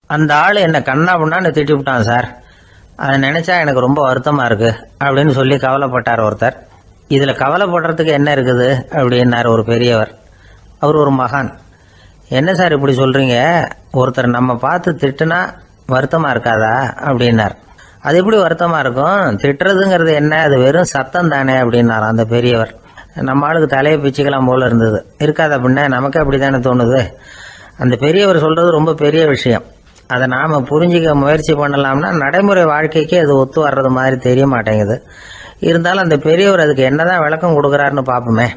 அந்த ஆள் என்னை கண்ணா புண்ணான்னு திட்டி விட்டான் சார், அதை நினைச்சா எனக்கு ரொம்ப வருத்தமா இருக்கு அப்படின்னு சொல்லி கவலைப்பட்டார் ஒருத்தர். இதுல கவலைப்படுறதுக்கு என்ன இருக்குது அப்படின்னார் ஒரு பெரியவர். அவர் ஒரு மகான். என்ன சார் இப்படி சொல்றீங்க, ஒருத்தர் நம்ம பார்த்து திட்டுனா வருத்தமா இருக்காதா அப்படின்னார். அது எப்படி வருத்தமா இருக்கும், திட்டுறதுங்கிறது என்ன, அது வெறும் சத்தம் தானே அப்படின்னார் அந்த பெரியவர். நம்ம ஆளுக்கு தலையை பிச்சுக்கலாம் போல இருந்தது. இருக்காது அப்படின்னா நமக்கு அப்படித்தானே தோணுது. அந்த பெரியவர் சொல்றது ரொம்ப பெரிய விஷயம். அதை நாம புரிஞ்சிக்க முயற்சி பண்ணலாம்னா நடைமுறை வாழ்க்கைக்கு அது ஒத்து வர்றது மாதிரி தெரிய மாட்டேங்குது. இருந்தாலும் அந்த பெரியவர் அதுக்கு என்னதான் விளக்கம் கொடுக்குறாருன்னு பார்ப்போமே.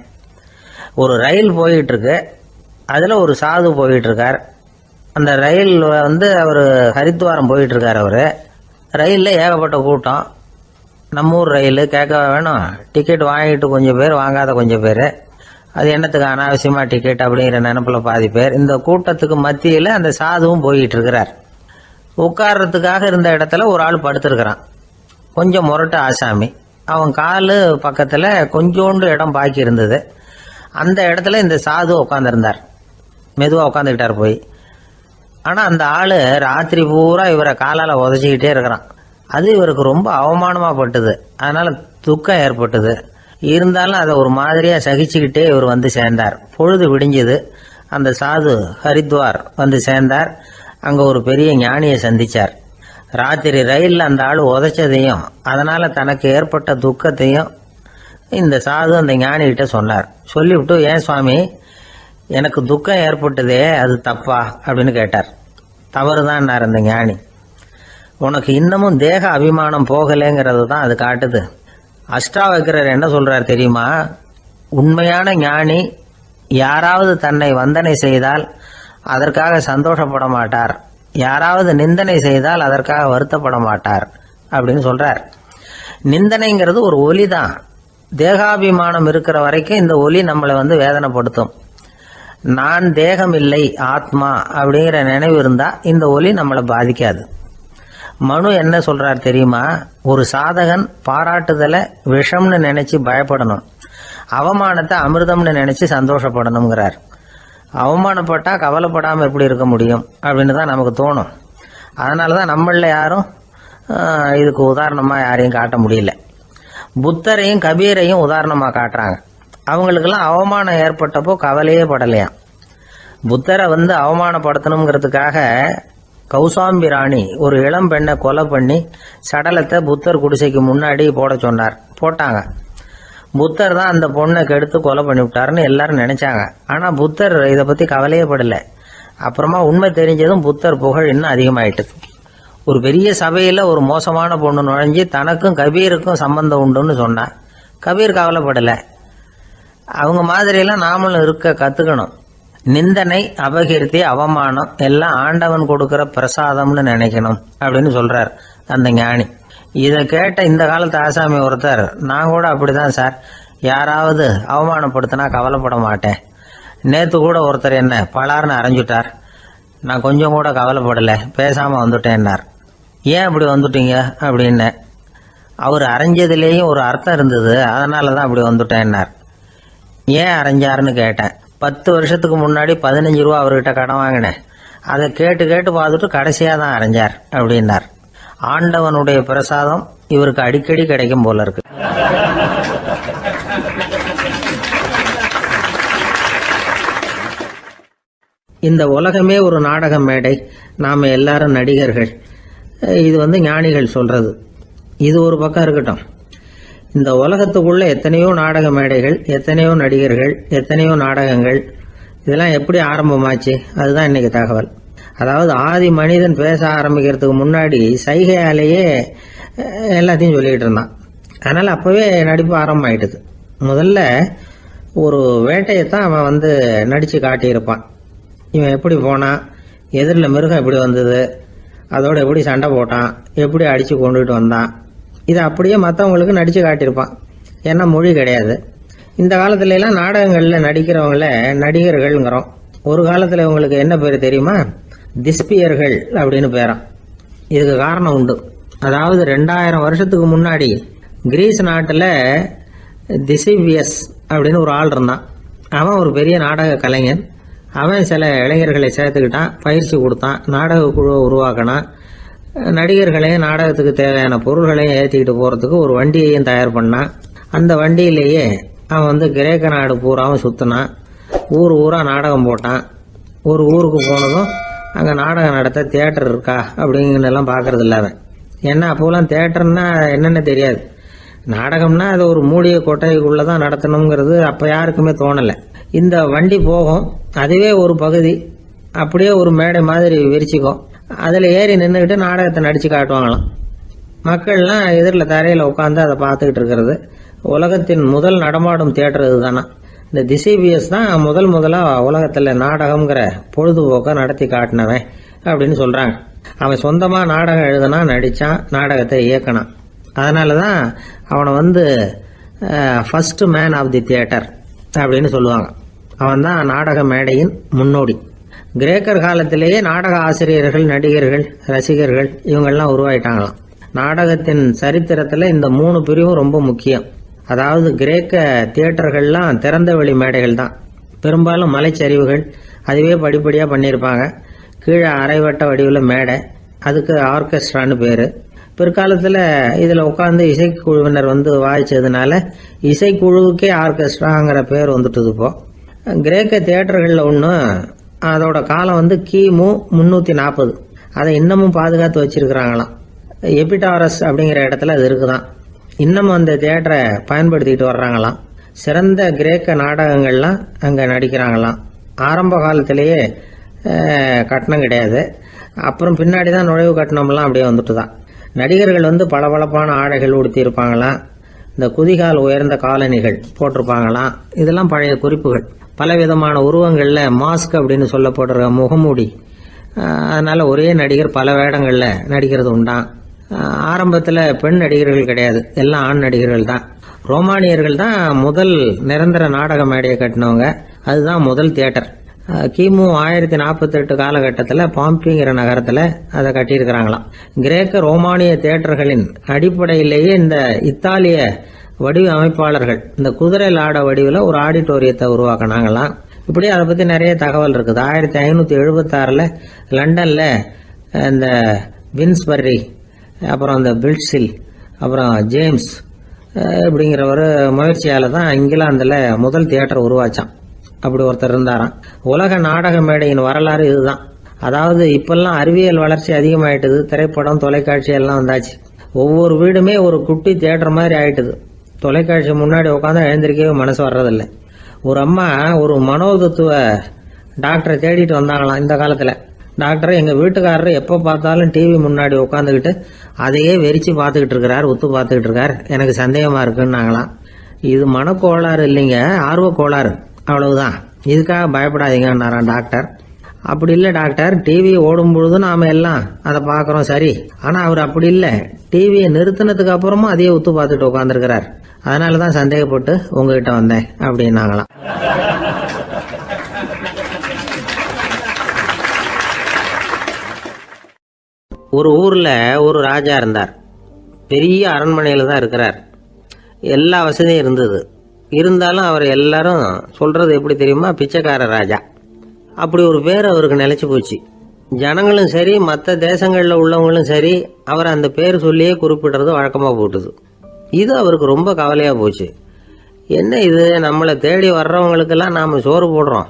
ஒரு ரயில் போயிட்டு இருக்கு, அதுல ஒரு சாது போயிட்டு இருக்கார். அந்த ரயில் அவர் ஹரித்வாரம் போயிட்டு இருக்கார். அவரு ரயில்ல ஏகப்பட்ட கூட்டம். நம்ம ஊர் ரயில் கேட்க வேணும், டிக்கெட் வாங்கிட்டு கொஞ்சம் பேர், வாங்காத கொஞ்சம் பேர். அது என்னத்துக்கு அனாவசியமா டிக்கெட் அப்படிங்கிற நினைப்புல பாதி பேர். இந்த கூட்டத்துக்கு மத்தியில அந்த சாதுவும் போயிட்டு இருக்கிறார். உட்கார்றதுக்காக இருந்த இடத்துல ஒரு ஆள் படுத்திருக்கிறான். கொஞ்சம் முரட்டு ஆசாமி. அவன் காலு பக்கத்துல கொஞ்சோண்டு இடம் பாக்கி இருந்தது. அந்த இடத்துல இந்த சாது உட்காந்துருந்தார். மெதுவா உட்காந்துக்கிட்டார் போய். ஆனா அந்த ஆளு ராத்திரி பூரா இவரை காலால உதச்சிக்கிட்டே இருக்கிறான். அது இவருக்கு ரொம்ப அவமானமா பட்டுது. அதனால துக்கம் ஏற்பட்டது. இருந்தாலும் அதை ஒரு மாதிரியா சகிச்சுக்கிட்டே இவர் வந்து சேர்ந்தார். பொழுது விடிஞ்சது. அந்த சாது ஹரித்வார் வந்து சேர்ந்தார். அங்க ஒரு பெரிய ஞானியை சந்திச்சார். ராத்திரி ரயில்ல அந்த ஆள் உதைச்சதையும் அதனால தனக்கு ஏற்பட்ட துக்கத்தையும் இந்த சாது அந்த ஞானி கிட்ட சொன்னார். சொல்லிவிட்டு, ஏன் சுவாமி, எனக்கு துக்கம் ஏற்பட்டதே அது தப்பா அப்படின்னு கேட்டார். தவறுதான் அந்த ஞானி. உனக்கு இன்னமும் தேக அபிமானம் போகலைங்கிறது தான் அது காட்டுது. அஷ்டாவக்கிரர் என்ன சொல்றார் தெரியுமா, உண்மையான ஞானி யாராவது தன்னை வந்தனை செய்தால் அதற்காக சந்தோஷப்பட மாட்டார், யாராவது நிந்தனை செய்தால் அதற்காக வருத்தப்பட மாட்டார் அப்படின்னு சொல்றார். நிந்தனைங்கிறது ஒரு ஒலி தான். தேகாபிமானம் இருக்கிற வரைக்கும் இந்த ஒலி நம்மளை வேதனைப்படுத்தும். நான் தேகம் இல்லை, ஆத்மா அப்படிங்கிற நினைவு இருந்தா இந்த ஒலி நம்மளை பாதிக்காது. மனு என்ன சொல்றார் தெரியுமா, ஒரு சாதகன் பாராட்டுதலை விஷம்னு நினைச்சு பயப்படணும், அவமானத்தை அமிர்தம்னு நினைச்சு சந்தோஷப்படணுங்கிறார். அவமானப்பட்டா கவலைப்படாம எப்படி இருக்க முடியும் அப்படின்னு தான் நமக்கு தோணும். அதனாலதான் நம்மள யாரும் இதுக்கு உதாரணமா யாரையும் காட்ட முடியல. புத்தரையும் கபீரையும் உதாரணமா காட்டுறாங்க. அவங்களுக்கெல்லாம் அவமானம் ஏற்பட்டப்போ கவலையே படலையாம். புத்தரை அவமானப்படுத்தணுங்கிறதுக்காக கௌசாம்பி ராணி ஒரு இளம் பெண்ணை கொலை பண்ணி சடலத்தை புத்தர் குடிசைக்கு முன்னாடி போட சொன்னார். போட்டாங்க. புத்தர் தான் அந்த பொண்ணை கெடுத்து கொலை பண்ணி விட்டாருன்னு எல்லாரும் நினைச்சாங்க. ஆனா புத்தர் இதை பத்தி கவலையே படல. அப்புறமா உண்மை தெரிஞ்சதும் புத்தர் புகழ் இன்னும் அதிகமாயிட்டது. ஒரு பெரிய சபையில ஒரு மோசமான பொண்ணு நுழைஞ்சு தனக்கும் கபீருக்கும் சம்பந்தம் உண்டுன்னு சொன்னா கபீர் கவலைப்படல. அவங்க மாதிரியெல்லாம் நாமளும் இருக்க கத்துக்கணும். நிந்தனை, அபகீர்த்தி, அவமானம் எல்லாம் ஆண்டவன் கொடுக்கிற பிரசாதம்னு நினைக்கணும் அப்படின்னு சொல்றார் அந்த ஞானி. இதை கேட்ட இந்த காலத்து ஆசாமி ஒருத்தர், நான் கூட அப்படிதான் சார், யாராவது அவமானப்படுத்தினா கவலைப்பட மாட்டேன். நேத்து கூட ஒருத்தர் என்ன பலார்னு அரைஞ்சுட்டார், நான் கொஞ்சம் கூட கவலைப்படல, பேசாம வந்துட்டேன்னார். ஏன் அப்படி வந்துட்டீங்க அப்படின்னு. அவர் அரைஞ்சதுலேயும் ஒரு அர்த்தம் இருந்தது, அதனாலதான் அப்படி வந்துட்டேன்னார். ஏன் அரைஞ்சாருன்னு கேட்டேன். 10 வருஷத்துக்கு முன்னாடி 15 ரூபா அவர்கிட்ட கடன் வாங்கினேன், அதை கேட்டு கேட்டு பார்த்துட்டு கடைசியா தான் அரைஞ்சார் அப்படின்னார். ஆண்டவனுடைய பிரசாதம் இவருக்கு அடிக்கடி கிடைக்கும் போல இருக்கு. இந்த உலகமே ஒரு நாடக மேடை, நாம எல்லாரும் நடிகர்கள். இது ஞானிகள் சொல்றது. இது ஒரு பக்கம் இருக்கட்டும். இந்த உலகத்துக்குள்ள எத்தனையோ நாடக மேடைகள், எத்தனையோ நடிகர்கள், எத்தனையோ நாடகங்கள், இதெல்லாம் எப்படி ஆரம்பமாச்சு, அதுதான் இன்னைக்கு தகவல். அதாவது ஆதி மனிதன் பேச ஆரம்பிக்கிறதுக்கு முன்னாடி சைகையாலேயே எல்லாத்தையும் சொல்லிட்டு இருந்தான். அதனால அப்பவே நடிப்பு ஆரம்பமாயிட்டது. முதல்ல ஒரு வேட்டையத்தான் அவன் நடிச்சு காட்டியிருப்பான். இவன் எப்படி போனான், எதிரில் மிருகம் எப்படி வந்தது, அதோட எப்படி சண்டை போட்டான், எப்படி அடிச்சு கொண்டுகிட்டு வந்தான், இதை அப்படியே மற்றவங்களுக்கு நடிச்சு காட்டியிருப்பான். ஏன்னா மொழி கிடையாது. இந்த காலத்துல எல்லாம் நாடகங்கள்ல நடிக்கிறவங்கள நடிகர்கள்ங்கிறோம். ஒரு காலத்துல இவங்களுக்கு என்ன பேரு தெரியுமா, திஸ்பியர்கள் அப்படின்னு பேராம். இதுக்கு காரணம் உண்டு. அதாவது 2000 வருஷத்துக்கு முன்னாடி கிரீஸ் நாட்டுல திசிவியஸ் அப்படின்னு ஒரு ஆள் இருந்தான். அவன் ஒரு பெரிய நாடக கலைஞன். அவன் சில இளைஞர்களை சேர்த்துக்கிட்டான், பயிற்சி கொடுத்தான், நாடக குழுவை உருவாக்கினான், நடிகர்களையும் நாடகத்துக்கு தேவையான பொருள்களையும் ஏற்றிக்கிட்டு போகிறதுக்கு ஒரு வண்டியையும் தயார் பண்ணான். அந்த வண்டியிலேயே அவன் கிரேக்க நாடு பூராவும் சுற்றினான், ஊர் ஊராக நாடகம் போட்டான். ஒரு ஊருக்கு போனதும் அங்கே நாடகம் நடத்த தியேட்டர் இருக்கா அப்படிங்கலாம் பார்க்கறது இல்லை அவன். ஏன்னா அப்போலாம் தியேட்டர்னா என்னென்ன தெரியாது. நாடகம்னா அது ஒரு மூடிய கொட்டைக்குள்ளே தான் நடத்தணுங்கிறது அப்போ யாருக்குமே தோணலை. இந்த வண்டி போகும், அதுவே ஒரு பகுதி அப்படியே ஒரு மேடை மாதிரி விரிச்சிக்கும். அதில் ஏறி நின்றுக்கிட்டு நாடகத்தை நடித்து காட்டுவாங்களாம். மக்கள்லாம் எதிரில் தரையில் உட்காந்து அதை பார்த்துக்கிட்டு இருக்கிறது. உலகத்தின் முதல் நடமாடும் தியேட்டர் இதுதானா. இந்த திசைபிஎஸ் தான் முதலாக உலகத்தில் நாடகம்ங்கிற பொழுதுபோக்கை நடத்தி காட்டினவன் அப்படின்னு சொல்கிறாங்க. அவன் சொந்தமாக நாடகம் எழுதுனா, நடித்தான், நாடகத்தை இயக்கினான். அதனால தான் அவனை first man of the theatre அப்படின்னு சொல்லுவாங்க. அவன் தான் நாடக மேடையின் முன்னோடி. கிரேக்கர் காலத்திலேயே நாடக ஆசிரியர்கள், நடிகர்கள், ரசிகர்கள் இவங்கெல்லாம் உருவாயிட்டாங்களாம். நாடகத்தின் சரித்திரத்தில் இந்த 3 பிரிவும் ரொம்ப முக்கியம். அதாவது கிரேக்க தியேட்டர்கள்லாம் திறந்த வெளி மேடைகள் தான். பெரும்பாலும் மலைச்சரிவுகள், அதுவே படிப்படியாக பண்ணியிருப்பாங்க. கீழே அரைவட்ட வடிவில் மேடை, அதுக்கு ஆர்கெஸ்ட்ரான்னு பேர். பிற்காலத்தில் இதில் உட்காந்து இசைக்குழுவினர் வாய்ச்சதுனால இசைக்குழுவுக்கே ஆர்கெஸ்ட்ராங்கிற பேர் வந்துட்டுது. இப்போ கிரேக்க தியேட்டர்களில் ஒன்று, அதோட காலம் கிமு 340. அதை இன்னமும் பாதுகாத்து வச்சிருக்கிறாங்களாம். எபிடாரஸ் அப்படிங்கிற இடத்துல அது இருக்குதான். இன்னமும் அந்த தியேட்டரை பயன்படுத்திக்கிட்டு வர்றாங்களாம். சிறந்த கிரேக்க நாடகங்கள்லாம் அங்கே நடிக்கிறாங்களாம். ஆரம்ப காலத்திலேயே கட்டணம் கிடையாது. அப்புறம் பின்னாடி தான் நுழைவு கட்டணம்லாம் அப்படியே வந்துட்டு தான். நடிகர்கள் பளபளப்பான ஆடைகள் உடுத்தி இருப்பாங்களாம். இந்த குதிகால் உயர்ந்த காலணிகள் போட்டிருப்பாங்களாம். இதெல்லாம் பழைய குறிப்புகள். பலவிதமான உருவங்களில் மாஸ்க் அப்படின்னு சொல்லப்படுற முகமூடி. அதனால் ஒரே நடிகர் பல வேடங்களில் நடிக்கிறது உண்டான். ஆரம்பத்தில் பெண் நடிகர்கள் கிடையாது, எல்லாம் ஆண் நடிகர்கள் தான். ரோமானியர்கள் தான் முதல் நிரந்தர நாடக மேடையை கட்டினவங்க. அதுதான் முதல் தியேட்டர். கிமு 1048 காலகட்டத்தில் பாம்பிங்கிற நகரத்தில் அதை கட்டியிருக்கிறாங்களாம். கிரேக்க ரோமானிய தியேட்டர்களின் அடிப்படையிலேயே இந்த இத்தாலிய வடிவ அமைப்பாளர்கள் இந்த குதிரை லாட வடிவில் ஒரு ஆடிட்டோரியத்தை உருவாக்கினாங்களாம். இப்படி அதை பற்றி நிறைய தகவல் இருக்குது. 1576 லண்டனில் இந்த வின்ஸ்பர்ரி, அப்புறம் இந்த பில்ட்ஸில், அப்புறம் ஜேம்ஸ் இப்படிங்கிறவர் முயற்சியால் தான் இங்கிலாந்தில் முதல் தியேட்டர் உருவாச்சான். அப்படி ஒருத்தர் இருந்தாராம். உலக நாடக மேடையின் வரலாறு இதுதான். அதாவது இப்பெல்லாம் அறிவியல் வளர்ச்சி அதிகமாயிட்டுது. திரைப்படம், தொலைக்காட்சி எல்லாம் வந்தாச்சு. ஒவ்வொரு வீடுமே ஒரு குட்டி தியேட்டர் மாதிரி ஆயிட்டுது. தொலைக்காட்சி முன்னாடி உட்காந்து எழுந்திருக்கவே மனசு வர்றதில்லை. ஒரு அம்மா ஒரு மனோதத்துவ டாக்டரை தேடிட்டு வந்தாங்களாம் இந்த காலத்தில். டாக்டர், எங்கள் வீட்டுக்காரர் எப்போ பார்த்தாலும் டிவி முன்னாடி உட்காந்துக்கிட்டு அதையே வெறிச்சு பார்த்துக்கிட்டு இருக்கிறார், உத்து பார்த்துக்கிட்டு இருக்கார், எனக்கு சந்தேகமாக இருக்குன்னாங்களாம். இது மனக்கோளாறு இல்லைங்க, ஆர்வ கோளாறு, அவ்வளவுதான், இதுக்காக பயப்படாதீங்கன்னாராம் டாக்டர். அப்படி இல்லை டாக்டர், டிவி ஓடும் பொழுது நாம் எல்லாம் அதை பார்க்குறோம் சரி, ஆனால் அவர் அப்படி இல்லை, டிவியை நிறுத்தினதுக்கு அப்புறமும் அதையே உத்து பார்த்துட்டு உட்காந்துருக்கிறார், அதனால தான் சந்தேகப்பட்டு உங்ககிட்ட வந்தேன் அப்படின்னாங்களாம். ஒரு ஊரில் ஒரு ராஜா இருந்தார். பெரிய அரண்மனையில் தான் இருக்கிறார். எல்லா வசதியும் இருந்தது. இருந்தாலும் அவர் எல்லாரும் சொல்கிறது எப்படி தெரியுமா, பிச்சைக்கார ராஜா. அப்படி ஒரு பேர் அவருக்கு நிலைச்சி போச்சு. ஜனங்களும் சரி, மற்ற தேசங்களில் உள்ளவங்களும் சரி, அவர் அந்த பேர் சொல்லியே குறிப்பிடுறது வழக்கமாக போட்டுது. இது அவருக்கு ரொம்ப கவலையாக போச்சு. என்ன இது, நம்மளை தேடி வர்றவங்களுக்கெல்லாம் நாம் சோறு போடுறோம்,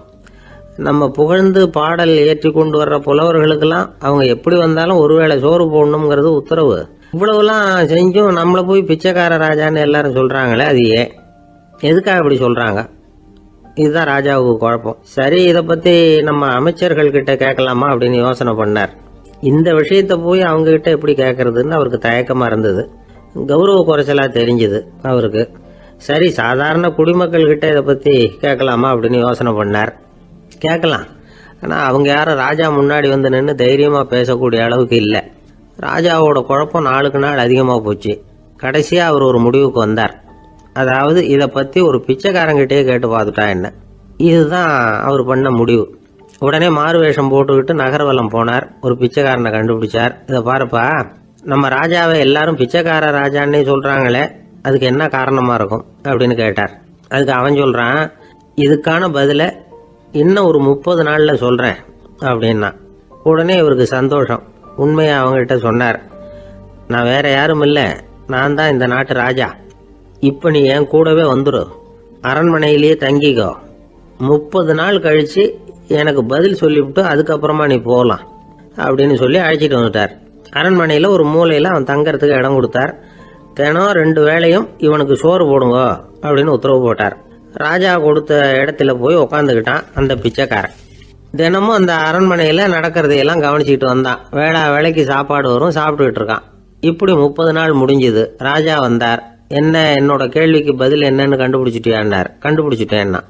நம்ம புகழ்ந்து பாடல் ஏற்றி கொண்டு வர்ற புலவர்களுக்கெல்லாம் அவங்க எப்படி வந்தாலும் ஒருவேளை சோறு போடணுங்கிறது உத்தரவு. இவ்வளவுலாம் செஞ்சும் நம்மளை போய் பிச்சைக்கார ராஜான்னு எல்லாரும் சொல்கிறாங்களே, அது எதுக்காக இப்படி சொல்கிறாங்க? இதுதான் ராஜாவுக்கு குழப்பம். சரி, இதை பற்றி நம்ம அமைச்சர்கள்கிட்ட கேட்கலாமா அப்படின்னு யோசனை பண்ணார். இந்த விஷயத்தை போய் அவங்ககிட்ட எப்படி கேட்கறதுன்னு அவருக்கு தயக்கமாக இருந்தது. கௌரவ குறைச்சலாக தெரிஞ்சுது அவருக்கு. சரி, சாதாரண குடிமக்கள்கிட்ட இதை பற்றி கேட்கலாமா அப்படின்னு யோசனை பண்ணார். கேட்கலாம், ஆனால் அவங்க யாரும் ராஜா முன்னாடி வந்து நின்று தைரியமாக பேசக்கூடிய அளவுக்கு இல்லை. ராஜாவோட குழப்பம் நாளுக்கு நாள் அதிகமாக போச்சு. கடைசியாக அவர் ஒரு முடிவுக்கு வந்தார். அதாவது இதை பற்றி ஒரு பிச்சைக்காரங்கிட்டே கேட்டு பார்த்துட்டா என்ன. இதுதான் அவர் பண்ண முடிவு. உடனே மாறு வேஷம் போட்டுக்கிட்டு நகர்வலம் போனார். ஒரு பிச்சைக்காரனை கண்டுபிடிச்சார். இதை பாருப்பா, நம்ம ராஜாவை எல்லாரும் பிச்சைக்கார ராஜான்னே சொல்கிறாங்களே, அதுக்கு என்ன காரணமாக இருக்கும் அப்படின்னு கேட்டார். அதுக்கு அவன் சொல்கிறான், இதுக்கான பதிலை இன்னும் ஒரு 30 நாளில் சொல்கிறேன் அப்படின்னா. உடனே இவருக்கு சந்தோஷம். உண்மையை அவங்ககிட்ட சொன்னார். நான் வேற யாரும் இல்லை, நான் தான் இந்த நாட்டு ராஜா. இப்போ நீ என் கூடவே வந்துடும், அரண்மனையிலேயே தங்கிக்கோ. 30 நாள் கழித்து எனக்கு பதில் சொல்லிவிட்டு அதுக்கப்புறமா நீ போகலாம் அப்படின்னு சொல்லி அழைச்சிட்டு வந்துட்டார். அரண்மனையில் ஒரு மூலையில் அவன் தங்கறதுக்கு இடம் கொடுத்தார். தினம் 2 வேளையும் இவனுக்கு சோறு போடுங்க அப்படின்னு உத்தரவு போட்டார். ராஜா கொடுத்த இடத்துல போய் உக்காந்துக்கிட்டான் அந்த பிச்சைக்காரன். தினமும் அந்த அரண்மனையில் நடக்கிறதையெல்லாம் கவனிச்சிட்டு வந்தான். வேளைக்கு சாப்பாடு வரும், சாப்பிட்டுக்கிட்டு இருக்கான். இப்படி 30 நாள் முடிஞ்சுது. ராஜா வந்தார். என்ன, என்னோட கேள்விக்கு பதில் என்னன்னு கண்டுபிடிச்சிட்டியான்னார். கண்டுபிடிச்சிட்டேன்னா.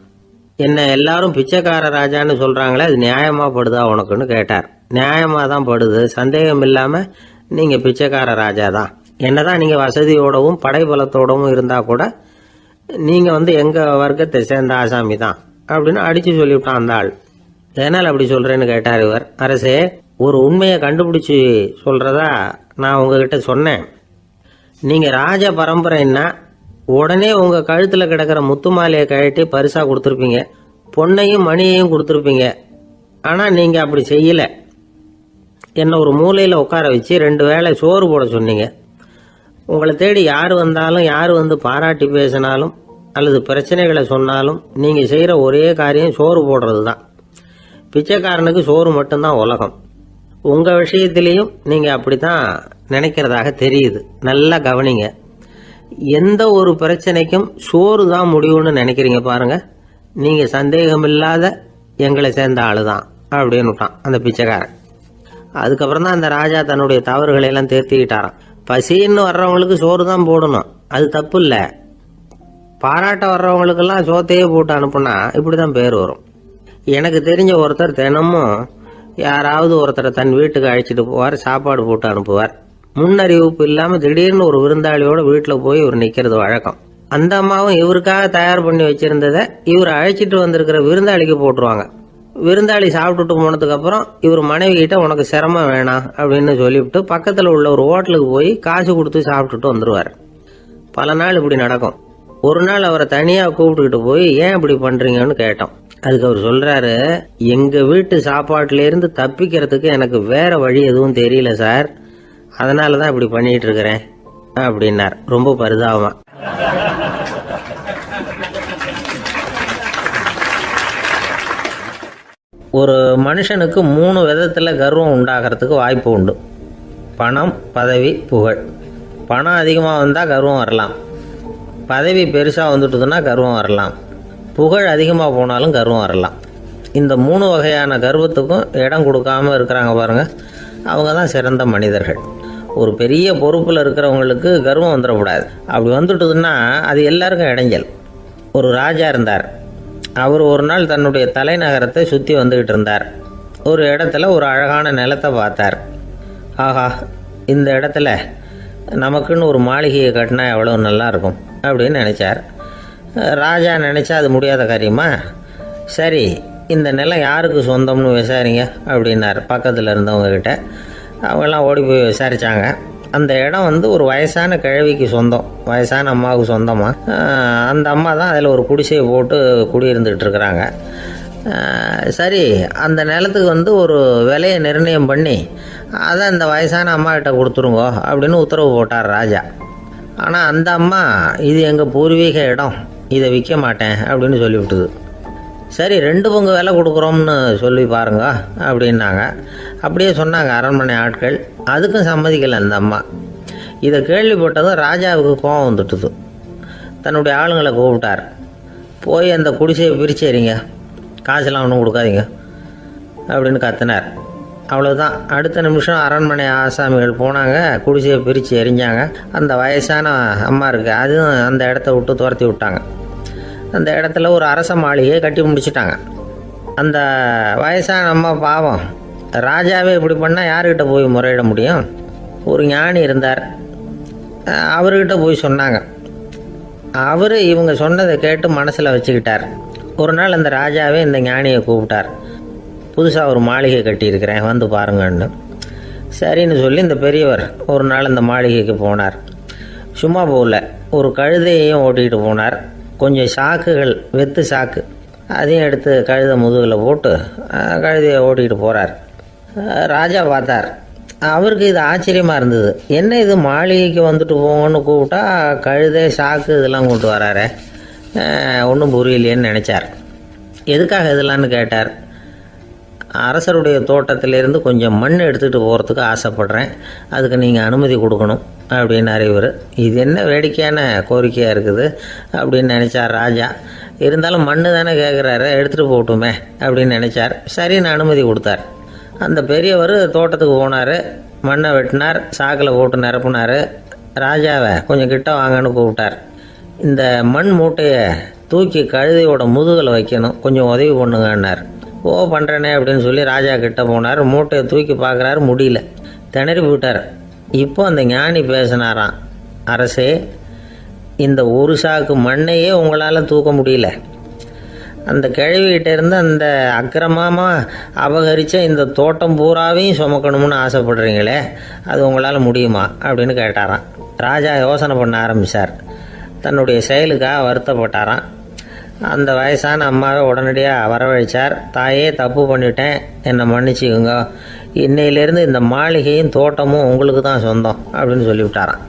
என்ன எல்லாரும் பிச்சைக்கார ராஜான்னு சொல்றாங்களே, அது நியாயமா படுதா உனக்குன்னு கேட்டார். நியாயமா தான் படுது, சந்தேகம் இல்லாம நீங்க பிச்சைக்கார ராஜா தான். என்னதான் நீங்க வசதியோடவும் படைபலத்தோடவும் இருந்தா கூட நீங்க எங்க வர்க்கத்தை சேர்ந்த ஆசாமி தான் அப்படின்னு அடிச்சு சொல்லிவிட்டான் அந்த ஆள். எதனால் அப்படி சொல்றேன்னு கேட்டார் இவர். அரசே, ஒரு உண்மையை கண்டுபிடிச்சு சொல்றதா நான் உங்ககிட்ட சொன்னேன். நீங்க ராஜ பரம்பரைன்னா உடனே உங்க கழுத்துல கிடக்கிற முத்து மாலையை கழட்டி பரிசா கொடுத்துருப்பீங்க, பொன்னையும் மணியையும் கொடுத்துருப்பீங்க. ஆனா நீங்க அப்படி செய்யல. என்ன ஒரு மூலையில உட்கார வச்சு 2 வேளை சோறு போட சொன்னீங்க. உங்களை தேடி யார் வந்தாலும், யார் பாராட்டி பேசினாலும் அல்லது பிரச்சனைகளை சொன்னாலும் நீங்க செய்யற ஒரே காரியம் சோறு போடுறது தான். பிச்சைக்காரனுக்கு சோறு மட்டும்தான் உலகம். உங்க விஷயத்திலையும் நீங்க அப்படித்தான் நினைக்கிறதாக தெரியுது. நல்லா கவனிங்க. எந்த ஒரு பிரச்சனைக்கும் சோறு தான் முடிவுன்னு நினைக்கிறீங்க பாருங்க. நீங்க சந்தேகமில்லாத எங்களை சேர்ந்த ஆளுதான் அப்படின்னு விட்டான் அந்த பிச்சைக்காரன். அதுக்கப்புறம் தான் அந்த ராஜா தன்னுடைய தவறுகளை எல்லாம் தேர்த்திக்கிட்டாராம். பசின்னு வர்றவங்களுக்கு சோறு தான் போடணும், அது தப்பு இல்லை. பாராட்ட வர்றவங்களுக்கெல்லாம் சோத்தையே போட்டு அனுப்புனா இப்படிதான் பேர் வரும். எனக்கு தெரிஞ்ச ஒருத்தர் தினமும் யாராவது ஒருத்தரை தன் வீட்டுக்கு அழைச்சிட்டு போவார், சாப்பாடு போட்டு அனுப்புவார். முன்னறிவிப்பு இல்லாம திடீர்னு ஒரு விருந்தாளியோட வீட்டில் போய் இவர் நிக்கிறது வழக்கம். அந்த அம்மாவும் இவருக்காக தயார் பண்ணி வச்சிருந்ததை இவர் அழைச்சிட்டு வந்திருக்கிற விருந்தாளிக்கு போட்டுருவாங்க. விருந்தாளி சாப்பிட்டுட்டு போனதுக்கு அப்புறம் இவர் மனைவி கிட்ட உனக்கு சிரமம் வேணாம் அப்படின்னு சொல்லிவிட்டு பக்கத்தில் உள்ள ஒரு ஹோட்டலுக்கு போய் காசு கொடுத்து சாப்பிட்டுட்டு வந்துருவார். பல நாள் இப்படி நடக்கும். ஒரு நாள் அவரை தனியா கூப்பிட்டுக்கிட்டு போய் ஏன் இப்படி பண்றீங்கன்னு கேட்டோம். அதுக்கு அவர் சொல்றாரு, எங்க வீட்டு சாப்பாட்டுல இருந்து தப்பிக்கிறதுக்கு எனக்கு வேற வழி எதுவும் தெரியல சார், அதனாலதான் இப்படி பண்ணிட்டு இருக்கிறேன் அப்படின்னார் ரொம்ப பரிதாபமா. ஒரு மனுஷனுக்கு 3 விதத்துல கர்வம் உண்டாகிறதுக்கு வாய்ப்பு உண்டு. பணம், பதவி, புகழ். பணம் அதிகமாக வந்தால் கர்வம் வரலாம், பதவி பெருசாக வந்துட்டுதுன்னா கர்வம் வரலாம், புகழ் அதிகமாக போனாலும் கர்வம் வரலாம். இந்த 3 வகையான கர்வத்துக்கும் இடம் கொடுக்காம இருக்கிறாங்க பாருங்க, அவங்க தான் சிறந்த மனிதர்கள். ஒரு பெரிய பொறுப்பில் இருக்கிறவங்களுக்கு கர்வம் வந்துடக்கூடாது. அப்படி வந்துட்டுதுன்னா அது எல்லாருக்கும் இடைஞ்சல். ஒரு ராஜா இருந்தார். அவர் ஒரு நாள் தன்னுடைய தலைநகரத்தை சுற்றி வந்துக்கிட்டு இருந்தார். ஒரு இடத்துல ஒரு அழகான நிலத்தை பார்த்தார். ஆஹா, இந்த இடத்துல நமக்குன்னு ஒரு மாளிகையை கட்டினா எவ்வளோ நல்லா இருக்கும் அப்படின்னு நினச்சார். ராஜா நினச்சா அது முடியாத காரியமா? சரி, இந்த நிலம் யாருக்கு சொந்தம்னு விசாரிங்க அப்படின்னார் பக்கத்தில் இருந்தவங்கக்கிட்ட. அவங்கெல்லாம் ஓடி போய் விசாரித்தாங்க. அந்த இடம் ஒரு வயசான கிழவிக்கு சொந்தம், வயசான அம்மாவுக்கு சொந்தமாக. அந்த அம்மா தான் அதில் ஒரு குடிசையை போட்டு குடியிருந்துகிட்டு இருக்கிறாங்க. சரி, அந்த நிலத்துக்கு ஒரு விலையை நிர்ணயம் பண்ணி அதை அந்த வயசான அம்மா கிட்ட கொடுத்துருங்கோ அப்படின்னு உத்தரவு போட்டார் ராஜா. ஆனால் அந்த அம்மா இது எங்கள் பூர்வீக இடம், இதை விற்க மாட்டேன் அப்படின்னு சொல்லிவிட்டுது. சரி, 2 பங்கு விலை கொடுக்குறோம்னு சொல்லி பாருங்க அப்படின்னாங்க. அப்படியே சொன்னாங்க அரண்மனை ஆட்கள். அதுக்கும் சம்மதிக்கலை அந்த அம்மா. இதை கேள்விப்பட்டதும் ராஜாவுக்கு கோபம் வந்துட்டுது. தன்னுடைய ஆளுங்களை கூப்பிட்டார். போய் அந்த குடிசையை பிரிச்சேறிங்க, காசெல்லாம் ஒன்றும் கொடுக்காதீங்க அப்படின்னு கத்தினார். அவ்வளோதான். அடுத்த நிமிஷம் அரண்மனை ஆசாமிகள் போனாங்க, குடிசையை பிரித்து எரிஞ்சாங்க. அந்த வயசான அம்மா இருக்கு, அதுவும் அந்த இடத்த விட்டு துரத்தி விட்டாங்க. அந்த இடத்துல ஒரு அரச மாளிகையை கட்டி முடிச்சிட்டாங்க. அந்த வயசான அம்மா பாவம், ராஜாவே இப்படி பண்ணால் யாருக்கிட்ட போய் முறையிட முடியும்? ஒரு ஞானி இருந்தார், அவர்கிட்ட போய் சொன்னாங்க. அவர் இவங்க சொன்னதை கேட்டு மனசில் வச்சுக்கிட்டார். ஒரு நாள் அந்த ராஜாவே இந்த ஞானியை கூப்பிட்டார். புதுசாக ஒரு மாளிகை கட்டியிருக்கிறேன், வந்து பாருங்கன்னு. சரின்னு சொல்லி இந்த பெரியவர் ஒரு நாள் அந்த மாளிகைக்கு போனார். சும்மா போகல, ஒரு கழுதையையும் ஓட்டிகிட்டு போனார். கொஞ்சம் சாக்குகள், வெத்து சாக்கு, அதையும் எடுத்து கழுதை முதுகில் போட்டு கழுதையை ஓட்டிகிட்டு போகிறார். ராஜா பார்த்தார். அவருக்கு இது ஆச்சரியமாக இருந்தது. என்ன இது மாளிகைக்கு வந்துட்டு போங்கன்னு கூப்பிட்டா கழுதை சாக்கு இதெல்லாம் கொண்டு வராரு, ஒன்றும் புரியலையேன்னு நினச்சார். எதுக்காக இதெல்லாம்னு கேட்டார். அரசருடைய தோட்டத்திலேருந்து கொஞ்சம் மண் எடுத்துகிட்டு போகிறதுக்கு ஆசைப்பட்றேன், அதுக்கு நீங்கள் அனுமதி கொடுக்கணும் அப்படின்னாரு இவர். இது என்ன வேடிக்கையான கோரிக்கையாக இருக்குது அப்படின்னு நினச்சார் ராஜா. இருந்தாலும் மண் தானே கேட்குறாரு, எடுத்துகிட்டு போகட்டுமே அப்படின்னு நினச்சார். சரின்னு அனுமதி கொடுத்தார். அந்த பெரியவர் தோட்டத்துக்கு போனார், மண்ணை வெட்டினார், சாக்கில் போட்டு நிரப்புனார். ராஜாவை கொஞ்சம் கிட்ட வாங்கன்னு கூப்பிட்டார். இந்த மண் மூட்டையை தூக்கி கழுதையோட முதுகில் வைக்கணும், கொஞ்சம் உதவி பண்ணுங்கன்னார். ஓ பண்ணுறேனே அப்படின்னு சொல்லி ராஜா கிட்ட போனார். மூட்டையை தூக்கி பார்க்குறாரு, முடியல, திணறி போயிட்டார். இப்போ அந்த ஞானி பேசினாராம். அரசே, இந்த ஒரு சாக்கு மண்ணையே உங்களால் தூக்க முடியல, அந்த கிழவிகிட்ட இருந்து அந்த அக்கிரமமாக அபகரித்த இந்த தோட்டம் பூராவையும் சுமக்கணும்னு ஆசைப்படுறீங்களே, அது உங்களால் முடியுமா அப்படின்னு கேட்டாராம். ராஜா யோசனை பண்ண ஆரம்பித்தார். தன்னுடைய செயலுக்காக வருத்தப்பட்டாராம். அந்த வயசான அம்மாவை உடனடியாக வரவழைச்சார். தாயே, தப்பு பண்ணிட்டேன், என்னை மன்னிச்சுக்குங்க, இன்னையிலேருந்து இந்த மாளிகையும் தோட்டமும் உங்களுக்கு தான் சொந்தம் அப்படின்னு சொல்லிவிட்டாராம்.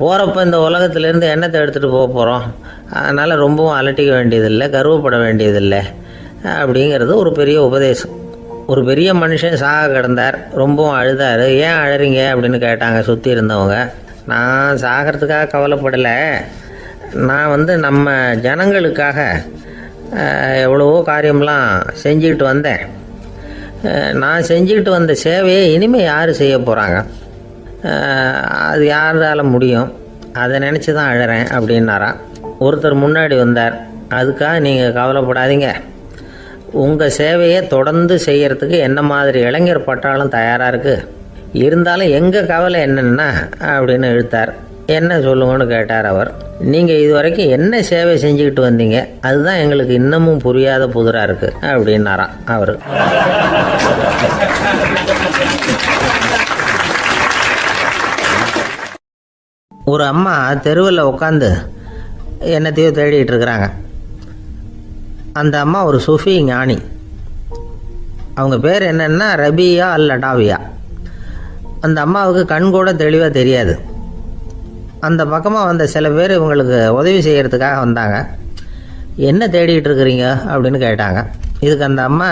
போகிறப்ப இந்த உலகத்திலேருந்து எண்ணத்தை எடுத்துகிட்டு போக போகிறோம், அதனால் ரொம்பவும் அலட்டிக்க வேண்டியதில்லை, கர்வப்பட வேண்டியதில்லை அப்படிங்கிறது ஒரு பெரிய உபதேசம். ஒரு பெரிய மனுஷன் சாக கிடந்தார், ரொம்பவும் அழுதார். ஏன் அழறீங்க அப்படின்னு கேட்டாங்க சுற்றி இருந்தவங்க. நான் சாகிறதுக்காக கவலைப்படலை, நான் நம்ம ஜனங்களுக்காக எவ்வளவோ காரியம்லாம் செஞ்சுக்கிட்டு வந்தேன். நான் செஞ்சுக்கிட்டு வந்த சேவையை இனிமேல் யார் செய்ய போகிறாங்க, அது யாரால முடியும், அதை நினச்சி தான் அழறேன் அப்படின்னாராம். ஒருத்தர் முன்னாடி வந்தார். அதுக்காக நீங்கள் கவலைப்படாதீங்க, உங்கள் சேவையை தொடர்ந்து செய்கிறதுக்கு என்ன மாதிரி இளைஞர் பட்டாலும் தயாராக இருக்குது, இருந்தாலும் எங்கள் கவலை என்னென்னா அப்படின்னு இழுத்தார். என்ன சொல்லுங்கன்னு கேட்டார் அவர். நீங்கள் இது வரைக்கும் என்ன சேவை செஞ்சுக்கிட்டு வந்தீங்க, அதுதான் எங்களுக்கு இன்னமும் புரியாத புதிராக இருக்குது அப்படின்னாராம் அவர். ஒரு அம்மா தெருவில் உட்காந்து என்னத்தையோ தேடிட்டு இருக்கிறாங்க. அந்த அம்மா ஒரு சுஃபி ஞானி. அவங்க பேர் என்னன்னா ரபியா அல் அடாவியா. அந்த அம்மாவுக்கு கண் கூட தெளிவாக தெரியாது. அந்த பக்கமாக வந்த சில பேர் இவங்களுக்கு உதவி செய்கிறதுக்காக வந்தாங்க. என்ன தேடிகிட்டு இருக்கிறீங்க அப்படின்னு கேட்டாங்க. இதுக்கு அந்த அம்மா,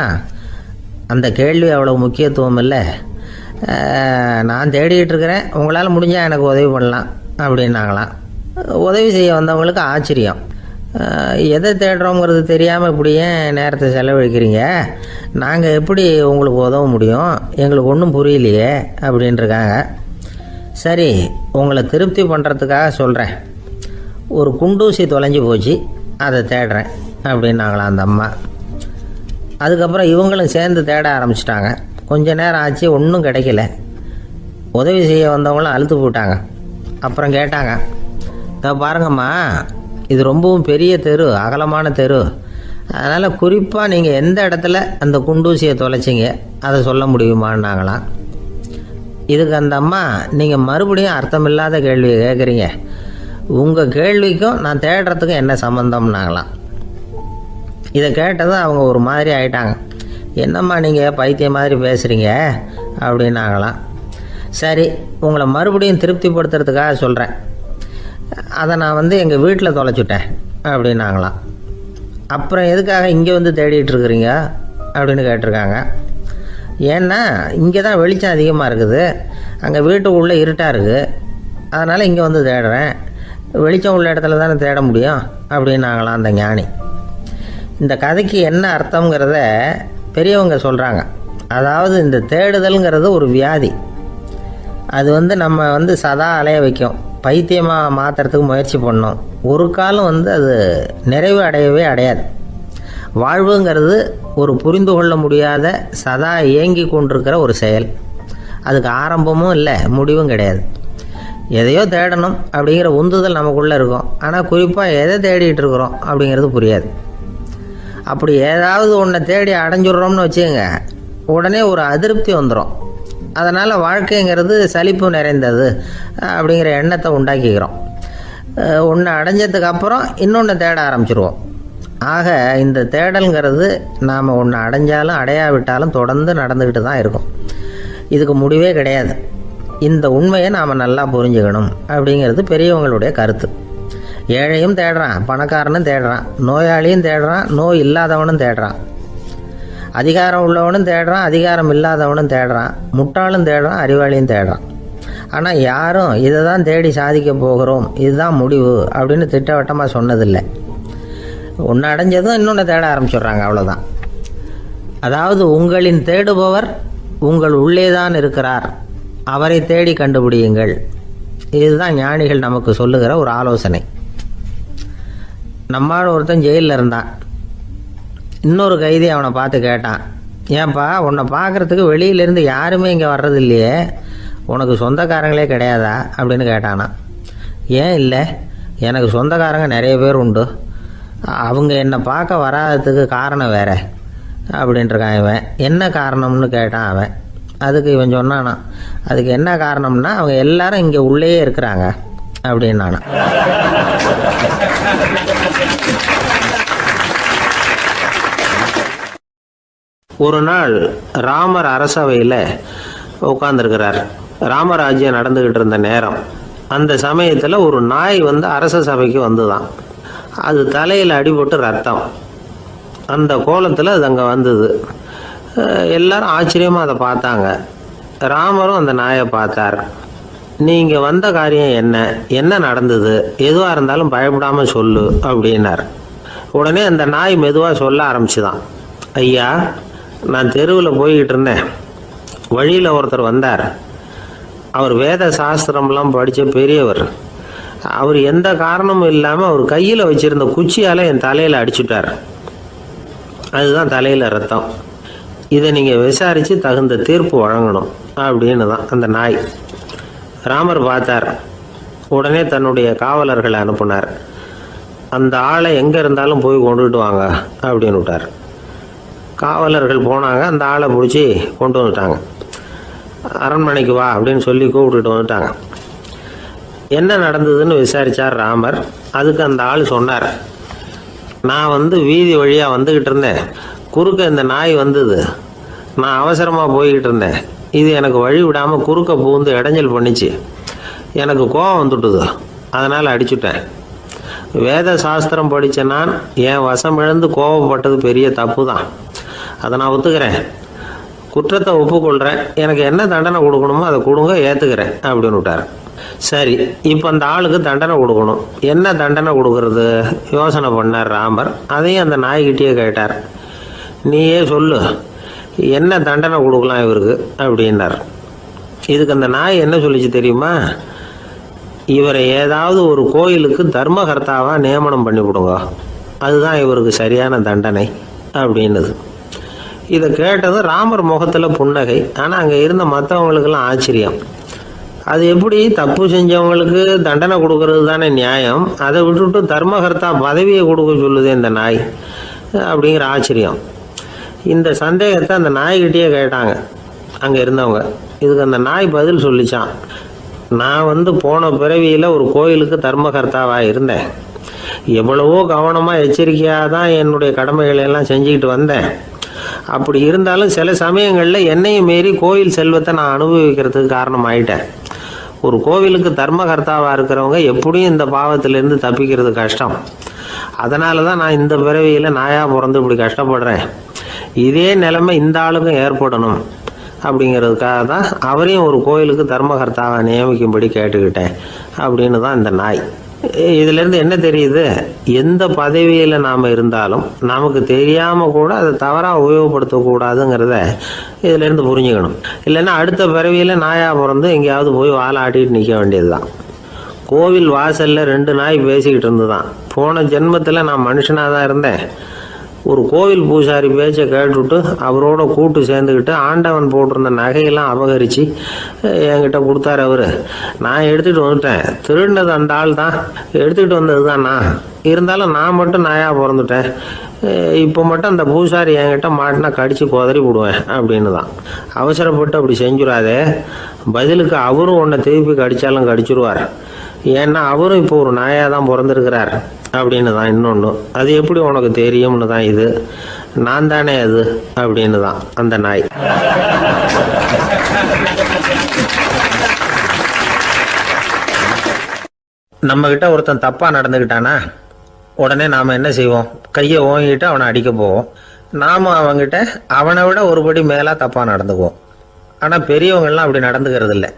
அந்த கேள்வி அவ்வளோ முக்கியத்துவம் இல்லை, நான் தேடிக்கிட்டு இருக்கிறேன், உங்களால் முடிஞ்சால் எனக்கு உதவி பண்ணலாம் அப்படின்னாங்களாம். உதவி செய்ய வந்தவங்களுக்கு ஆச்சரியம். எதை தேடுறோங்கிறது தெரியாமல் இப்படி ஏன் நேரத்தை செலவழிக்கிறீங்க, நாங்கள் எப்படி உங்களுக்கு உதவ முடியும், எங்களுக்கு ஒன்றும் புரியலையே அப்படின்ட்டுருக்காங்க. சரி, உங்களை திருப்தி பண்ணுறதுக்காக சொல்கிறேன், ஒரு குண்டூசி தொலைஞ்சி போச்சு, அதை தேடுறேன் அப்படின்னாங்களாம் அந்த அம்மா. அதுக்கப்புறம் இவங்களும் சேர்ந்து தேட ஆரம்பிச்சிட்டாங்க. கொஞ்ச நேரம் ஆச்சு, ஒன்றும் கிடைக்கல. உதவி செய்ய வந்தவங்களும் அழுத்து போட்டாங்க. அப்புறம் கேட்டாங்க, பாருங்கம்மா, இது ரொம்பவும் பெரிய தெரு, அகலமான தெரு, அதனால் குறிப்பாக நீங்கள் எந்த இடத்துல அந்த குண்டூசியை தொலைச்சிங்க அதை சொல்ல முடியுமான்னாங்களாம். இதுக்கு அந்த அம்மா, நீங்கள் மறுபடியும் அர்த்தமில்லாத கேள்வியை கேட்குறீங்க, உங்கள் கேள்விக்கும் நான் தேடுறதுக்கும் என்ன சம்மந்தம்னாங்களாம். இதை கேட்டதும் அவங்க ஒரு மாதிரி ஆயிட்டாங்க. என்னம்மா நீங்கள் பைத்தியம் மாதிரி பேசுகிறீங்க அப்படின்னாங்களாம். சரி, உங்களை மறுபடியும் திருப்திப்படுத்துறதுக்காக சொல்கிறேன், அதை நான் எங்கள் வீட்டில் தொலைச்சிட்டேன் அப்படின்னாங்களாம். அப்புறம் எதுக்காக இங்கே தேடிட்டு இருக்கிறீங்க அப்படின்னு கேட்டிருக்காங்க. ஏன்னா இங்கே தான் வெளிச்சம் அதிகமாக இருக்குது, அங்கே வீட்டுக்குள்ளே இருட்டாக இருக்குது, அதனால் இங்கே தேடுறேன், வெளிச்சம் உள்ள இடத்துல தானே தேட முடியும் அப்படின்னாங்களாம் அந்த ஞானி. இந்த கதைக்கு என்ன அர்த்தங்கிறத பெரியவங்க சொல்கிறாங்க. அதாவது இந்த தேடுதல்ங்கிறது ஒரு வியாதி. அது நம்ம சதா அலைய வைக்கும், பைத்தியமாக மாற்றுறதுக்கு முயற்சி பண்ணோம். ஒரு காலம் அது நிறைவு அடையவே அடையாது. வாழ்வுங்கிறது ஒரு புரிந்து கொள்ள முடியாத சதா இயங்கி கொண்டிருக்கிற ஒரு செயல். அதுக்கு ஆரம்பமும் இல்லை, முடிவும் கிடையாது. எதையோ தேடணும் அப்படிங்கிற உந்துதல் நமக்குள்ளே இருக்கும், ஆனால் குறிப்பாக எதை தேடிட்டு இருக்கிறோம் அப்படிங்கிறது புரியாது. அப்படி ஏதாவது ஒன்றை தேடி அடைஞ்சிடுறோம்னு வச்சுக்கோங்க, உடனே ஒரு அதிருப்தி வந்துடும். அதனால் வாழ்க்கைங்கிறது சலிப்பு நிறைந்தது அப்படிங்கிற எண்ணத்தை உண்டாக்கிக்கிறோம். ஒன்று அடைஞ்சதுக்கு அப்புறம் இன்னொன்று தேட ஆரம்பிச்சிருவோம். ஆக இந்த தேடல்ங்கிறது நாம் ஒன்று அடைஞ்சாலும் அடையாவிட்டாலும் தொடர்ந்து நடந்துக்கிட்டு தான் இருக்கும். இதுக்கு முடிவே கிடையாது. இந்த உண்மையை நாம் நல்லா புரிஞ்சுக்கணும் அப்படிங்கிறது பெரியவங்களுடைய கருத்து. ஏழையும் தேடுறான், பணக்காரனும் தேடுறான், நோயாளியும் தேடுறான், நோய் இல்லாதவனும் தேடுறான், அதிகாரம் உள்ளவனும் தேடுறான், அதிகாரம் இல்லாதவனும் தேடுறான், முட்டாளும் தேடுறான், அறிவாளியும் தேடுறான். ஆனால் யாரும் இதை தான் தேடி சாதிக்க போகிறோம், இதுதான் முடிவு அப்படின்னு திட்டவட்டமாக சொன்னதில்லை. ஒன்று அடைஞ்சதும் இன்னொன்று தேட ஆரம்பிச்சிடுறாங்க, அவ்வளோதான். அதாவது உங்களின் தேடுபவர் உங்கள் உள்ளே தான் இருக்கிறார், அவரை தேடி கண்டுபிடியுங்கள். இதுதான் ஞானிகள் நமக்கு சொல்லுகிற ஒரு ஆலோசனை. நம்மால் ஒருத்தன் ஜெயிலில் இருந்தான். இன்னொரு கைதி அவனை பார்த்து கேட்டான், ஏன்பா உன்னை பார்க்குறதுக்கு வெளியிலேருந்து யாருமே இங்கே வர்றது இல்லையே, உனக்கு சொந்தக்காரங்களே கிடையாதா அப்படின்னு கேட்டானா. ஏன் இல்லை, எனக்கு சொந்தக்காரங்க நிறைய பேர் உண்டு, அவங்க என்னை பார்க்க வராததுக்கு காரணம் வேற அப்படின்ட்டுருக்கான் இவன். என்ன காரணம்னு கேட்டான் அவன். அதுக்கு இவன் சொன்னானா, அதுக்கு என்ன காரணம்னா அவங்க எல்லாரும் இங்கே உள்ளேயே இருக்கிறாங்க அப்படின்னானா. ஒரு நாள் ராமர் அரசவையில் உட்கார்ந்துருக்கிறார். ராமராஜ்யம் நடந்துக்கிட்டு இருந்த நேரம். அந்த சமயத்தில் ஒரு நாய் வந்து அரச சபைக்கு வந்துதான். அது தலையில் அடிபட்டு ரத்தம். அந்த கோலத்தில் அது அங்கே வந்தது. எல்லாரும் ஆச்சரியமாக அதை பார்த்தாங்க. ராமரும் அந்த நாயை பார்த்தார். நீங்கள் வந்த காரியம் என்ன, என்ன நடந்தது, எதுவாக இருந்தாலும் பயப்படாமல் சொல்லு அப்படின்னார். உடனே அந்த நாய் மெதுவாக சொல்ல ஆரம்பிச்சுதான். ஐயா, நான் தெருவில் போய்கிட்டு இருந்தேன். வழியில் ஒருத்தர் வந்தார். அவர் வேத சாஸ்திரம்லாம் படித்த பெரியவர். அவர் எந்த காரணமும் இல்லாமல் அவர் கையில் வச்சுருந்த குச்சியால் என் தலையில் அடிச்சுட்டார். அதுதான் தலையில் ரத்தம். இதை நீங்கள் விசாரித்து தகுந்த தீர்ப்பு வழங்கணும் அப்படின்னு தான் அந்த நாய். ராமர் பார்த்தார். உடனே தன்னுடைய காவலர்களை அனுப்புனார். அந்த ஆளை எங்கே இருந்தாலும் போய் கொண்டுகிட்டு வாங்க அப்படின்னு விட்டார். காவலர்கள் போனாங்க. அந்த ஆளை பிடிச்சி கொண்டு வந்துட்டாங்க. அரண்மனைக்கு வா அப்படின்னு சொல்லி கூப்பிட்டுட்டு வந்துட்டாங்க. என்ன நடந்ததுன்னு விசாரித்தார் ராமர். அதுக்கு அந்த ஆள் சொன்னார், நான் வந்து வீதி வழியாக வந்துக்கிட்டு இருந்தேன். குறுக்க இந்த நாய் வந்தது. நான் அவசரமாக போய்கிட்டு இருந்தேன். இது எனக்கு வழி விடாமல் குறுக்க பூந்து இடைஞ்சல் பண்ணிச்சு. எனக்கு கோபம் வந்துட்டுது. அதனால் அடிச்சுட்டேன். வேத சாஸ்திரம் படித்த நான் என் வசம் இழந்து கோபப்பட்டது பெரிய தப்பு தான். அதை நான் ஒத்துக்கிறேன். குற்றத்தை ஒப்புக்கொள்கிறேன். எனக்கு என்ன தண்டனை கொடுக்கணுமோ அதை கொடுங்க, ஏற்றுக்கிறேன் அப்படின்னு விட்டார். சரி, இப்போ அந்த ஆளுக்கு தண்டனை கொடுக்கணும். என்ன தண்டனை கொடுக்கறது யோசனை பண்ணார் ராமர். அதையும் அந்த நாய்கிட்டே கேட்டார். நீயே சொல்லு, என்ன தண்டனை கொடுக்கலாம் இவருக்கு அப்படின்னார். இதுக்கு அந்த நாய் என்ன சொல்லிச்சு தெரியுமா? இவரை ஏதாவது ஒரு கோயிலுக்கு தர்மகர்த்தாவாக நியமனம் பண்ணி விடுங்க, அதுதான் இவருக்கு சரியான தண்டனை அப்படின்னுது. இதை கேட்டதும் ராமர் முகத்தில் புன்னகை. ஆனால் அங்கே இருந்த மற்றவங்களுக்கெல்லாம் ஆச்சரியம். அது எப்படி, தப்பு செஞ்சவங்களுக்கு தண்டனை கொடுக்கறது தானே நியாயம், அதை விட்டுவிட்டு தர்மகர்த்தா பதவியை கொடுக்க சொல்லுது இந்த நாய் அப்படிங்கிற ஆச்சரியம். இந்த சந்தேகத்தை அந்த நாய்கிட்டேயே கேட்டாங்க அங்கே இருந்தவங்க. இதுக்கு அந்த நாய் பதில் சொல்லிச்சான். நான் வந்து போன பிறவியில் ஒரு கோயிலுக்கு தர்மகர்த்தாவாக இருந்தேன். எவ்வளவோ கவனமாக எச்சரிக்கையாக தான் என்னுடைய கடமைகளை எல்லாம் செஞ்சுக்கிட்டு வந்தேன். அப்படி இருந்தாலும் சில சமயங்களில் என்னையும் மீறி கோயில் செல்வத்தை நான் அனுபவிக்கிறதுக்கு காரணம் ஆயிட்டேன். ஒரு கோவிலுக்கு தர்மகர்த்தாவாக இருக்கிறவங்க எப்படியும் இந்த பாவத்திலேருந்து தப்பிக்கிறது கஷ்டம். அதனால தான் நான் இந்த பிறவியில் நாயாக பிறந்து இப்படி கஷ்டப்படுறேன். இதே நிலைமை இந்த ஆளுக்கும் ஏற்படணும் அப்படிங்கிறதுக்காக தான் அவரையும் ஒரு கோயிலுக்கு தர்மகர்த்தாவை நியமிக்கும்படி கேட்டுக்கிட்டேன் அப்படின்னு தான் இந்த நாய். இதிலேருந்து என்ன தெரியுது? எந்த பதவியில் நாம் இருந்தாலும் நமக்கு தெரியாமல் கூட அதை தவறாக உபயோகப்படுத்தக்கூடாதுங்கிறத இதிலேருந்து புரிஞ்சுக்கணும். இல்லைன்னா அடுத்த பிறவியில் நாயாக பிறந்து எங்கேயாவது போய் வாழை ஆட்டிட்டு நிற்க வேண்டியது தான். கோவில் வாசலில் 2 நாய் பேசிக்கிட்டு இருந்து தான், போன ஜென்மத்தில் நான் மனுஷனாக தான் இருந்தேன். ஒரு கோவில் பூசாரி பேச்சை கேட்டுவிட்டு அவரோட கூட்டு சேர்ந்துக்கிட்டு ஆண்டவன் போட்டிருந்த நகையெல்லாம் அபகரித்து என்கிட்ட கொடுத்தாரு அவர். நான் எடுத்துகிட்டு வந்துட்டேன். திருடினது அந்த ஆள் தான், எடுத்துக்கிட்டு வந்தது தான் நான். இருந்தாலும் நான் மட்டும் நாயாக பிறந்துட்டேன். இப்போ மட்டும் அந்த பூசாரி என்கிட்ட மாட்டினா கடித்து குதறி விடுவேன் அப்படின்னு தான். அவசரப்பட்டு அப்படி செஞ்சுடாதே. பதிலுக்கு அவரும் உன்னை திருப்பி கடித்தாலும் கடிச்சிருவார். ஏன்னா அவரும் இப்போ ஒரு நாயாக தான் பிறந்திருக்கிறார். அப்படின்னு தான் இன்னொன்று. அது எப்படி உனக்கு தெரியும்னு தான் இது. நான் தானே அது அப்படின்னு தான் அந்த நாய். நம்மக்கிட்ட ஒருத்தன் தப்பாக நடந்துக்கிட்டானா உடனே நாம் என்ன செய்வோம்? கையை ஓங்கிட்டு அவனை அடிக்க போவோம். நாம் அவங்ககிட்ட அவனை விட ஒருபடி மேலாக தப்பாக நடந்துக்குவோம். ஆனால் பெரியவங்கள்லாம் அப்படி நடந்துக்கிறது இல்லை.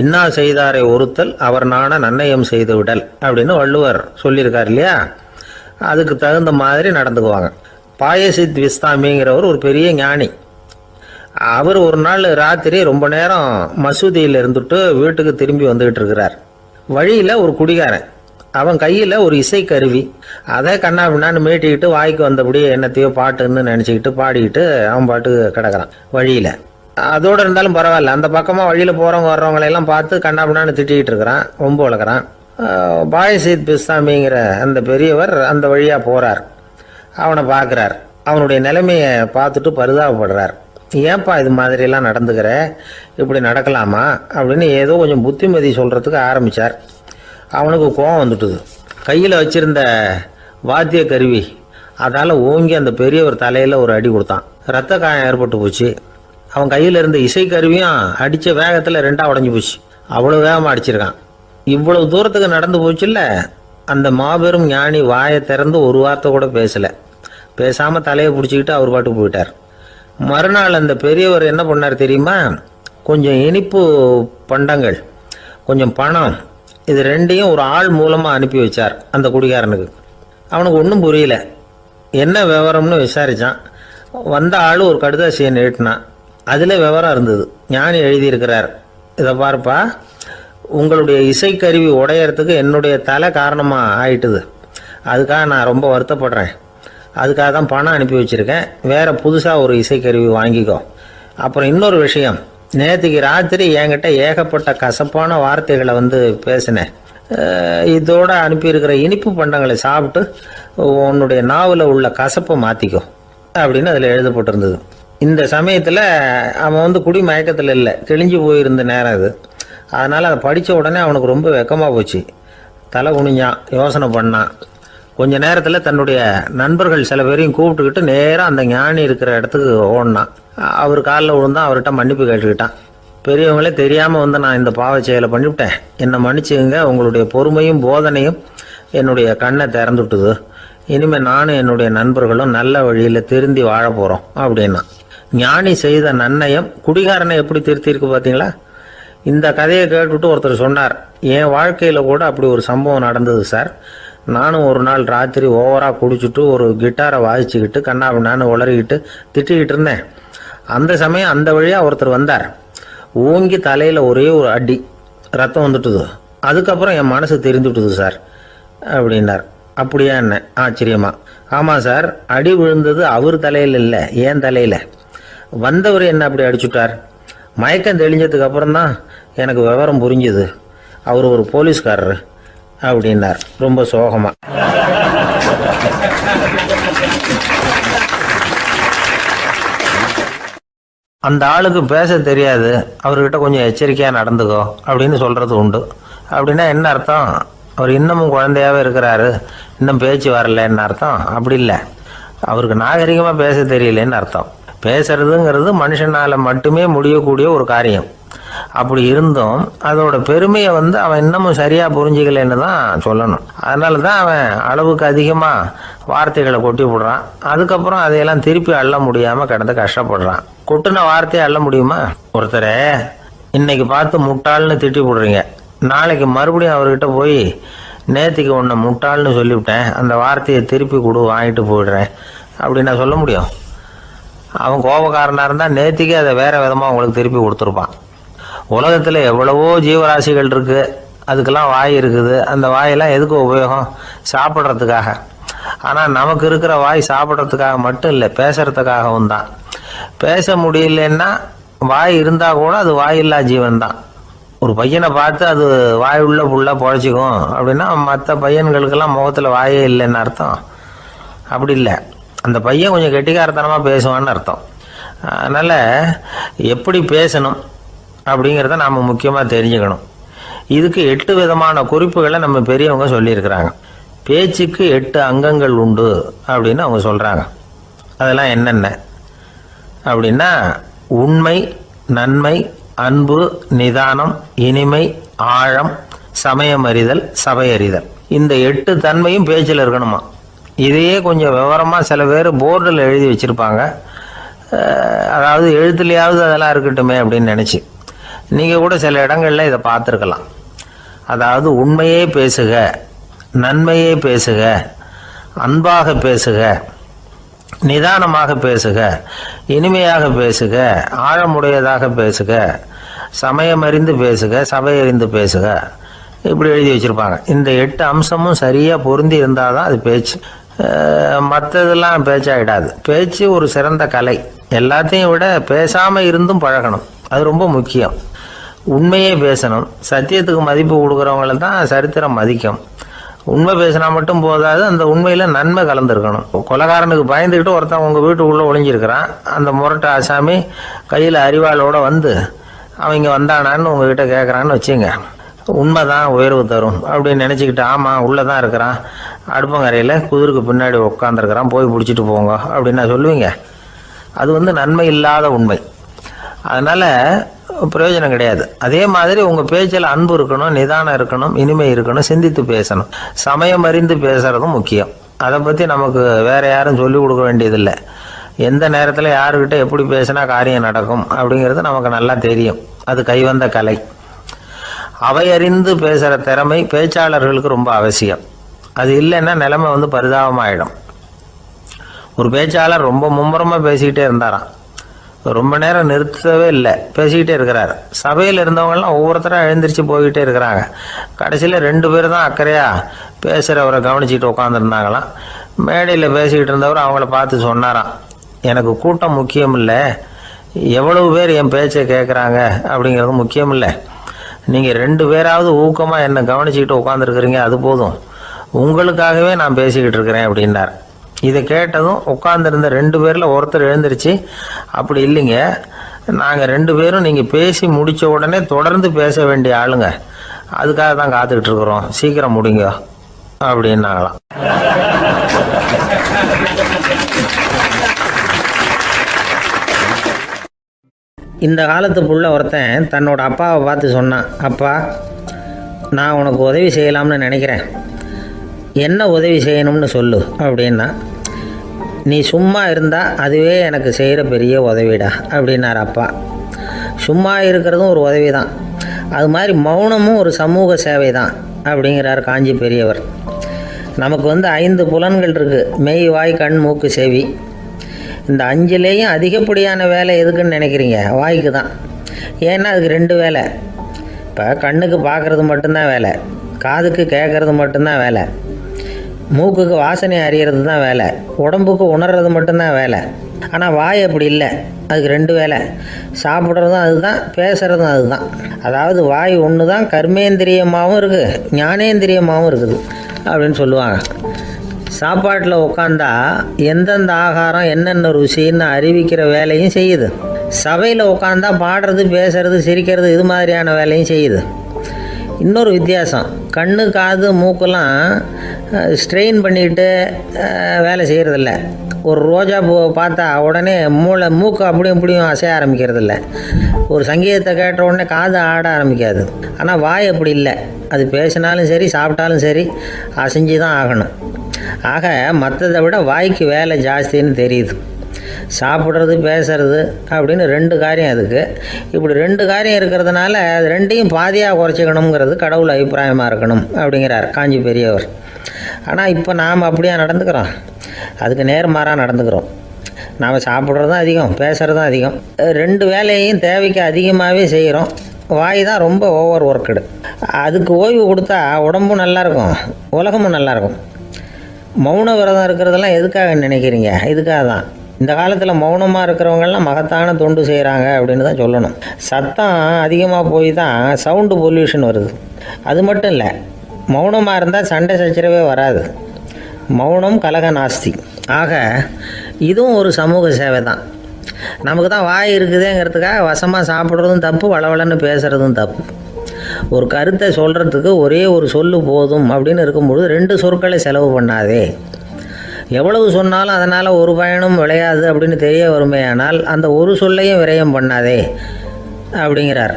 இன்னா செய்தாரை ஒருத்தல் அவர் நாண நன்னயம் செய்து விடல் அப்படின்னு வள்ளுவர் சொல்லியிருக்கார் இல்லையா? அதுக்கு தகுந்த மாதிரி நடந்துக்குவாங்க. பாயசித் விஸ்தாமிங்கிறவர் ஒரு பெரிய ஞானி. அவர் ஒரு நாள் ராத்திரி ரொம்ப நேரம் மசூதியில் இருந்துட்டு வீட்டுக்கு திரும்பி வந்துக்கிட்டு இருக்கிறார். வழியில் ஒரு குடிகாரன், அவன் கையில் ஒரு இசைக்கருவி, அதை கண்ணா பின்னான்னு மீட்டிக்கிட்டு வாய்க்கு வந்தபடி என்னத்தையோ பாட்டுன்னு நினச்சிக்கிட்டு பாடிக்கிட்டு அவன் பாட்டுக்கு கிடக்கிறான் வழியில். அதோடு இருந்தாலும் பரவாயில்ல, அந்த பக்கமாக வழியில் போகிறவங்க வர்றவங்களையெல்லாம் பார்த்து கண்ணா பின்னான்னு திட்டிக்கிட்டு இருக்கிறான், ரொம்ப வளர்க்குறான். பாயசித் பிஸ்தாமிங்கிற அந்த பெரியவர் அந்த வழியாக போகிறார். அவனை பார்க்குறார். அவனுடைய நிலைமையை பார்த்துட்டு பரிதாபப்படுறார். ஏன்பா இது மாதிரிலாம் நடந்துக்கிற, இப்படி நடக்கலாமா அப்படின்னு ஏதோ கொஞ்சம் புத்திமதி சொல்கிறதுக்கு ஆரம்பித்தார். அவனுக்கு கோபம் வந்துட்டுது. கையில் வச்சுருந்த வாத்திய கருவி அதால் ஓங்கி அந்த பெரியவர் தலையில் ஒரு அடி கொடுத்தான். ரத்த காயம் ஏற்பட்டு போச்சு. அவன் கையில் இருந்த இசைக்கருவியும் அடித்த வேகத்தில் ரெண்டாக உடஞ்சி போச்சு. அவ்வளோ வேகமாக அடிச்சிருக்கான். இவ்வளவு தூரத்துக்கு நடந்து போச்சுல்ல, அந்த மாபெரும் ஞானி வாயை திறந்து ஒரு வார்த்தை கூட பேசலை. பேசாமல் தலையை பிடிச்சிக்கிட்டு அவர் பாட்டு போயிட்டார். மறுநாள் அந்த பெரியவர் என்ன பண்ணார் தெரியுமா? கொஞ்சம் இனிப்பு பண்டங்கள், கொஞ்சம் பணம், இது ரெண்டையும் ஒரு ஆள் மூலமாக அனுப்பி வச்சார் அந்த குடிகாரனுக்கு. அவனுக்கு ஒன்றும் புரியல. என்ன விவரம்னு விசாரித்தான். வந்த ஆள் ஒரு கடுதாசியை நீட்டினான். அதில் விவரம் இருந்தது. ஞானி எழுதியிருக்கிறார், இதை பார்ப்பா, உங்களுடைய இசைக்கருவி உடையறதுக்கு என்னுடைய தலை காரணமாக ஆயிட்டுது. அதுக்காக நான் ரொம்ப வருத்தப்படுறேன். அதுக்காக தான் பணம் அனுப்பி வச்சுருக்கேன். வேறு புதுசாக ஒரு இசைக்கருவி வாங்கிக்கோ. அப்புறம் இன்னொரு விஷயம், நேற்றுக்கு ராத்திரி என்கிட்ட ஏகப்பட்ட கசப்பான வார்த்தைகளை பேசினேன். இதோடு அனுப்பியிருக்கிற இனிப்பு பண்டங்களை சாப்பிட்டு உன்னுடைய நாவில் உள்ள கசப்பை மாற்றிக்கோ அப்படின்னு அதில் எழுதப்பட்டிருந்தது. இந்த சமயத்தில் அவன் குடி மயக்கத்தில் இல்லை, கிழிஞ்சு போயிருந்த நேரம் இது. அதனால் அதை படித்த உடனே அவனுக்கு ரொம்ப வெக்கமாக போச்சு. தலை குனிஞ்சான், யோசனை பண்ணான். கொஞ்ச நேரத்தில் தன்னுடைய நண்பர்கள் சில பேரையும் கூப்பிட்டுக்கிட்டு நேராக அந்த ஞானி இருக்கிற இடத்துக்கு ஓடினான். அவர் காலில் விழுந்தான். அவர்கிட்ட மன்னிப்பு கேட்டுக்கிட்டான். பெரியவங்களே தெரியாமல் நான் இந்த பாவ செயலை பண்ணிவிட்டேன், என்னை மன்னிச்சுங்க. உங்களுடைய பொறுமையும் போதனையும் என்னுடைய கண்ணை திறந்துட்டுது. இனிமேல் நானும் என்னுடைய நண்பர்களும் நல்ல வழியில் திருந்தி வாழ போகிறோம் அப்படின்னா. ஞானி செய்த நன்னயம் குடிகாரனை எப்படி திருத்திருக்கு பார்த்தீங்களா? இந்த கதையை கேட்டுவிட்டு ஒருத்தர் சொன்னார், என் வாழ்க்கையில் கூட அப்படி ஒரு சம்பவம் நடந்தது சார். நானும் ஒரு நாள் ராத்திரி ஓவராக குடிச்சிட்டு ஒரு கிட்டாரை வாசிச்சுக்கிட்டு கண்ணாபின்னான்னு உளறிக்கிட்டு திட்டிக்கிட்டு இருந்தேன். அந்த சமயம் அந்த வழியாக ஒருத்தர் வந்தார். ஓங்கி தலையில் ஒரே ஒரு அடி, ரத்தம் வந்துட்டுது. அதுக்கப்புறம் என் மனசு தெரிந்துவிட்டுது சார் அப்படின்னார். அப்படியா என்ன ஆச்சரியமா? ஆமாம் சார், அடி விழுந்தது அவர் தலையில் இல்லை, என் தலையில். வந்தவர் என்ன அப்படி அடிச்சுட்டார். மயக்கம் தெளிஞ்சதுக்கு அப்புறம்தான் எனக்கு விவரம் புரிஞ்சுது. அவர் ஒரு போலீஸ்காரர் அப்படின்னார் ரொம்ப சோகமா. அந்த ஆளுக்கு பேச தெரியாது, அவர்கிட்ட கொஞ்சம் எச்சரிக்கையாக நடந்துக்கோ அப்படின்னு சொல்கிறது உண்டு. அப்படின்னா என்ன அர்த்தம்? அவர் இன்னமும் குழந்தையாகவே இருக்கிறாரு, இன்னும் பேச்சு வரலன்னு அர்த்தம்? அப்படி இல்லை, அவருக்கு நாகரிகமாக பேச தெரியலன்னு அர்த்தம். பேசுறதுங்கிறது மனுஷனால் மட்டுமே முடியக்கூடிய ஒரு காரியம். அப்படி இருந்தும் அதோட பெருமையை அவன் இன்னமும் சரியாக புரிஞ்சிக்கலன்னு தான் சொல்லணும். அதனால தான் அவன் அளவுக்கு அதிகமாக வார்த்தைகளை கொட்டி விடுறான். அதுக்கப்புறம் அதையெல்லாம் திருப்பி அள்ள முடியாமல் கிடந்து கஷ்டப்படுறான். கொட்டின வார்த்தையை அள்ள முடியுமா? ஒருத்தரை இன்னைக்கு பார்த்து முட்டாள்னு திட்டி விடுறீங்க, நாளைக்கு மறுபடியும் அவர்கிட்ட போய் நேற்றுக்கு உன்னை முட்டாள்னு சொல்லிவிட்டேன், அந்த வார்த்தையை திருப்பி கொடு, வாங்கிட்டு போயிடுறேன் அப்படின்னு நான் சொல்ல முடியும்? அவன் கோபக்காரனாக இருந்தால் நேற்றுக்கே அதை வேறு விதமாக உங்களுக்கு திருப்பி கொடுத்துருப்பான். உலகத்தில் எவ்வளவோ ஜீவராசிகள் இருக்குது, அதுக்கெல்லாம் வாய் இருக்குது. அந்த வாயெல்லாம் எதுக்கு உபயோகம்? சாப்பிட்றதுக்காக. ஆனால் நமக்கு இருக்கிற வாய் சாப்பிட்றதுக்காக மட்டும் இல்லை, பேசுகிறதுக்காகவும் தான். பேச முடியலன்னா வாய் இருந்தால் கூட அது வாயில்லா ஜீவன் தான். ஒரு பையனை பார்த்து அது வாய் உள்ள புள்ள பொழைச்சிக்கும் அப்படின்னா மற்ற பையன்களுக்கெல்லாம் முகத்தில் வாயே இல்லைன்னு அர்த்தம்? அப்படி இல்லை, அந்த பையன் கொஞ்சம் கெட்டிக்காரத்தனமாக பேசுவான்னு அர்த்தம். அதனால் எப்படி பேசணும் அப்படிங்கிறத நாம் முக்கியமாக தெரிஞ்சுக்கணும். இதுக்கு 8 விதமான குறிப்புகளை நம்ம பெரியவங்க சொல்லியிருக்கிறாங்க. பேச்சுக்கு 8 அங்கங்கள் உண்டு அப்படின்னு அவங்க சொல்கிறாங்க. அதெல்லாம் என்னென்ன அப்படின்னா உண்மை, நன்மை, அன்பு, நிதானம், இனிமை, ஆழம், சமயம் அறிதல், சபை அறிதல். இந்த 8 தன்மையும் பேச்சில் இருக்கணுமா. இதையே கொஞ்சம் விவரமாக சில பேர் போர்டில் எழுதி வச்சுருப்பாங்க. அதாவது எழுத்துலையாவது அதெல்லாம் இருக்கட்டுமே அப்படின்னு நினச்சி நீங்கள் கூட சில இடங்களில் இதை பார்த்துருக்கலாம். அதாவது உண்மையே பேசுக, நன்மையே பேசுக, அன்பாக பேசுக, நிதானமாக பேசுக, இனிமையாக பேசுக, ஆழமுடையதாக பேசுக, சமயம் அறிந்து பேசுக, சபை அறிந்து பேசுக, இப்படி எழுதி வச்சுருப்பாங்க. இந்த 8 அம்சமும் சரியாக பொருந்தி இருந்தால் தான் அது பேச்சு. மற்றதெல்லாம் பேச்சாகிடாது. பேச்சு ஒரு சிறந்த கலை. எல்லாத்தையும் விட பேசாமல் இருந்தும் பழகணும், அது ரொம்ப முக்கியம். உண்மையே பேசணும். சத்தியத்துக்கு மதிப்பு கொடுக்குறவங்கள தான் சரித்திரம் மதிக்கும். உண்மை பேசினா மட்டும் போதாது, அந்த உண்மையில் நன்மை கலந்துருக்கணும். கொலைகாரனுக்கு பயந்துக்கிட்டு ஒருத்தன் உங்கள் வீட்டுக்குள்ளே ஒளிஞ்சிருக்கிறான். அந்த முரட்டு ஆசாமி கையில் அறிவாளோடு வந்து அவங்க வந்தானான்னு உங்ககிட்ட கேட்குறான்னு வச்சுங்க. உண்மை தான் உயர்வு தரும் அப்படின்னு நினச்சிக்கிட்டு, ஆமாம் உள்ளே தான் இருக்கிறான், அடுப்பங்கரையில் குதிருக்கு பின்னாடி உட்காந்துருக்கிறான், போய் பிடிச்சிட்டு போங்க அப்படின்னு சொல்லுவீங்க. அது நன்மை இல்லாத உண்மை. அதனால் பிரயோஜனம் கிடையாது. அதே மாதிரி உங்கள் பேச்சில் அன்பு இருக்கணும், நிதானம் இருக்கணும், இனிமை இருக்கணும், சிந்தித்து பேசணும், சமயம் அறிந்து பேசுகிறதும் முக்கியம். அதை பற்றி நமக்கு வேறு யாரும் சொல்லிக் கொடுக்க வேண்டியதில்லை. எந்த நேரத்தில் யாருக்கிட்ட எப்படி பேசினா காரியம் நடக்கும் அப்படிங்கிறது நமக்கு நல்லா தெரியும். அது கைவந்த கலை. அவை அறிந்து பேசுகிற திறமை பேச்சாளர்களுக்கு ரொம்ப அவசியம். அது இல்லைன்னா நிலைமை பரிதாபமாயிடும். ஒரு பேச்சாளர் ரொம்ப மும்முரமாக பேசிக்கிட்டே இருந்தாராம். ரொம்ப நேரம் நிறுத்தவே இல்லை, பேசிக்கிட்டே இருக்கிறார். சபையில் இருந்தவங்கலாம் ஒவ்வொருத்தராக எழுந்திரிச்சு போய்கிட்டே இருக்கிறாங்க. கடைசியில் 2 பேர் தான் அக்கறையாக பேசுகிறவரை கவனிச்சிட்டு உட்காந்துருந்தாங்களாம். மேடையில் பேசிக்கிட்டு இருந்தவர் அவங்கள பார்த்து சொன்னாராம், எனக்கு கூட்டம் முக்கியம் இல்லை, எவ்வளவு பேர் என் பேச்சை கேட்குறாங்க அப்படிங்கிறது முக்கியம் இல்லை. நீங்கள் 2 பேராவது ஊக்கமாக என்னை கவனிச்சிக்கிட்டு உட்காந்துருக்குறீங்க, அது போதும். உங்களுக்காகவே நான் பேசிக்கிட்டு இருக்கிறேன் அப்படின்னார். இதை கேட்டதும் உட்காந்துருந்த 2 பேரில் ஒருத்தர் எழுந்திருச்சு, அப்படி இல்லைங்க, நாங்கள் 2 பேரும் நீங்கள் பேசி முடித்த உடனே தொடர்ந்து பேச வேண்டிய ஆளுங்க, அதுக்காக தான் காத்துக்கிட்டு இருக்கிறோம், சீக்கிரம் முடிங்க அப்படின்னாங்களாம். இந்த காலத்து புள்ள ஒருத்தன் தன்னோட அப்பாவை பார்த்து சொன்னான், அப்பா நான் உனக்கு உதவி செய்யலாம்னு நினைக்கிறேன், என்ன உதவி செய்யணும்னு சொல்லு அப்படின்னா. நீ சும்மா இருந்தால் அதுவே எனக்கு செய்கிற பெரிய உதவிடா அப்படின்னார் அப்பா. சும்மா இருக்கிறதும் ஒரு உதவி தான், அது மாதிரி மௌனமும் ஒரு சமூக சேவை தான் அப்படிங்கிறார் காஞ்சி பெரியவர். நமக்கு 5 புலன்கள் இருக்குது, மெய், வாய், கண், மூக்கு, செவி. இந்த 5லேயும் அதிகப்படியான வேலை எதுக்குன்னு நினைக்கிறீங்க? வாய்க்கு தான். ஏன்னா அதுக்கு 2 வேலை. இப்போ கண்ணுக்கு பார்க்குறது மட்டும்தான் வேலை, காதுக்கு கேட்குறது மட்டும்தான் வேலை, மூக்குக்கு வாசனை அறியறது தான் வேலை, உடம்புக்கு உணர்றது மட்டும்தான் வேலை. ஆனால் வாய் அப்படி இல்லை, அதுக்கு 2 வேலை. சாப்பிட்றதும் அதுதான், பேசுகிறதும் அதுதான். அதாவது வாய் ஒன்று தான் கர்மேந்திரியமாகவும் இருக்குது, ஞானேந்திரியமாகவும் இருக்குது அப்படின்னு சொல்லுவாங்க. சாப்பாட்டில் உட்காந்தா எந்தெந்த ஆகாரம் என்னென்ன ருசின்னு அறிவிக்கிற வேலையும் செய்யுது. சபையில் உட்காந்தா பாடுறது, பேசுறது, சிரிக்கிறது, இது மாதிரியான வேலையும் செய்யுது. இன்னொரு வித்தியாசம், கண்ணு, காது, மூக்கெல்லாம் ஸ்ட்ரெயின் பண்ணிக்கிட்டு வேலை செய்கிறதில்ல. ஒரு ரோஜா பூவை பார்த்தா உடனே மூக்கு அப்படியும் இப்படியும் அசைய ஆரம்பிக்கிறதில்ல. ஒரு சங்கீதத்தை கேட்ட உடனே காது ஆட ஆரம்பிக்காது. ஆனால் வாய் அப்படி இல்லை, அது பேசினாலும் சரி சாப்பிட்டாலும் சரி அசைஞ்சு தான் ஆகணும். ஆக மற்றதை விட வாய்க்கு வேலை ஜாஸ்தின்னு தெரியுது. சாப்பிட்றது, பேசுறது அப்படின்னு 2 காரியம் அதுக்கு. இப்படி 2 காரியம் இருக்கிறதுனால அது 2ஐயும் பாதியாக குறைச்சிக்கணுங்கிறது கடவுள் அபிப்பிராயமாக இருக்கணும் அப்படிங்கிறார் காஞ்சி பெரியவர். ஆனால் இப்போ நாம் அப்படியா நடந்துக்கிறோம்? அதுக்கு நேர்மாறாக நடந்துக்கிறோம். நாம் சாப்பிட்றதும் அதிகம், பேசுகிறதும் அதிகம், 2 வேலையையும் தேவைக்கு அதிகமாகவே செய்கிறோம். வாய் தான் ரொம்ப ஓவர் ஒர்க்குடு. அதுக்கு ஓய்வு கொடுத்தா உடம்பும் நல்லாயிருக்கும், உலகமும் நல்லாயிருக்கும். மௌன விரதம் இருக்கிறதெல்லாம் எதுக்காக நினைக்கிறீங்க? இதுக்காக தான். இந்த காலத்தில் மௌனமாக இருக்கிறவங்கெல்லாம் மகத்தான தொண்டு செய்கிறாங்க அப்படின்னு தான் சொல்லணும். சத்தம் அதிகமாக போய் தான் சவுண்டு பொல்யூஷன் வருது. அது மட்டும் இல்லை, மௌனமாக இருந்தால் சண்டை சச்சரவே வராது. மௌனம் கலக நாஸ்தி. ஆக இதுவும் ஒரு சமூக சேவை தான். நமக்கு தான் வாய் இருக்குதுங்கிறதுக்காக வசமாக சாப்பிட்றதும் தப்பு, வளவளன்னு பேசுகிறதும் தப்பு. ஒரு கருத்தை சொல்கிறதுக்கு ஒரே ஒரு சொல்லு போதும் அப்படின்னு இருக்கும்பொழுது 2 சொற்களை செலவு பண்ணாதே. எவ்வளவு சொன்னாலும் அதனால் ஒரு பயனும் விளையாது அப்படின்னு தெரிய வருமே, ஆனால் அந்த ஒரு சொல்லையும் விரயம் பண்ணாதே அப்படிங்கிறார்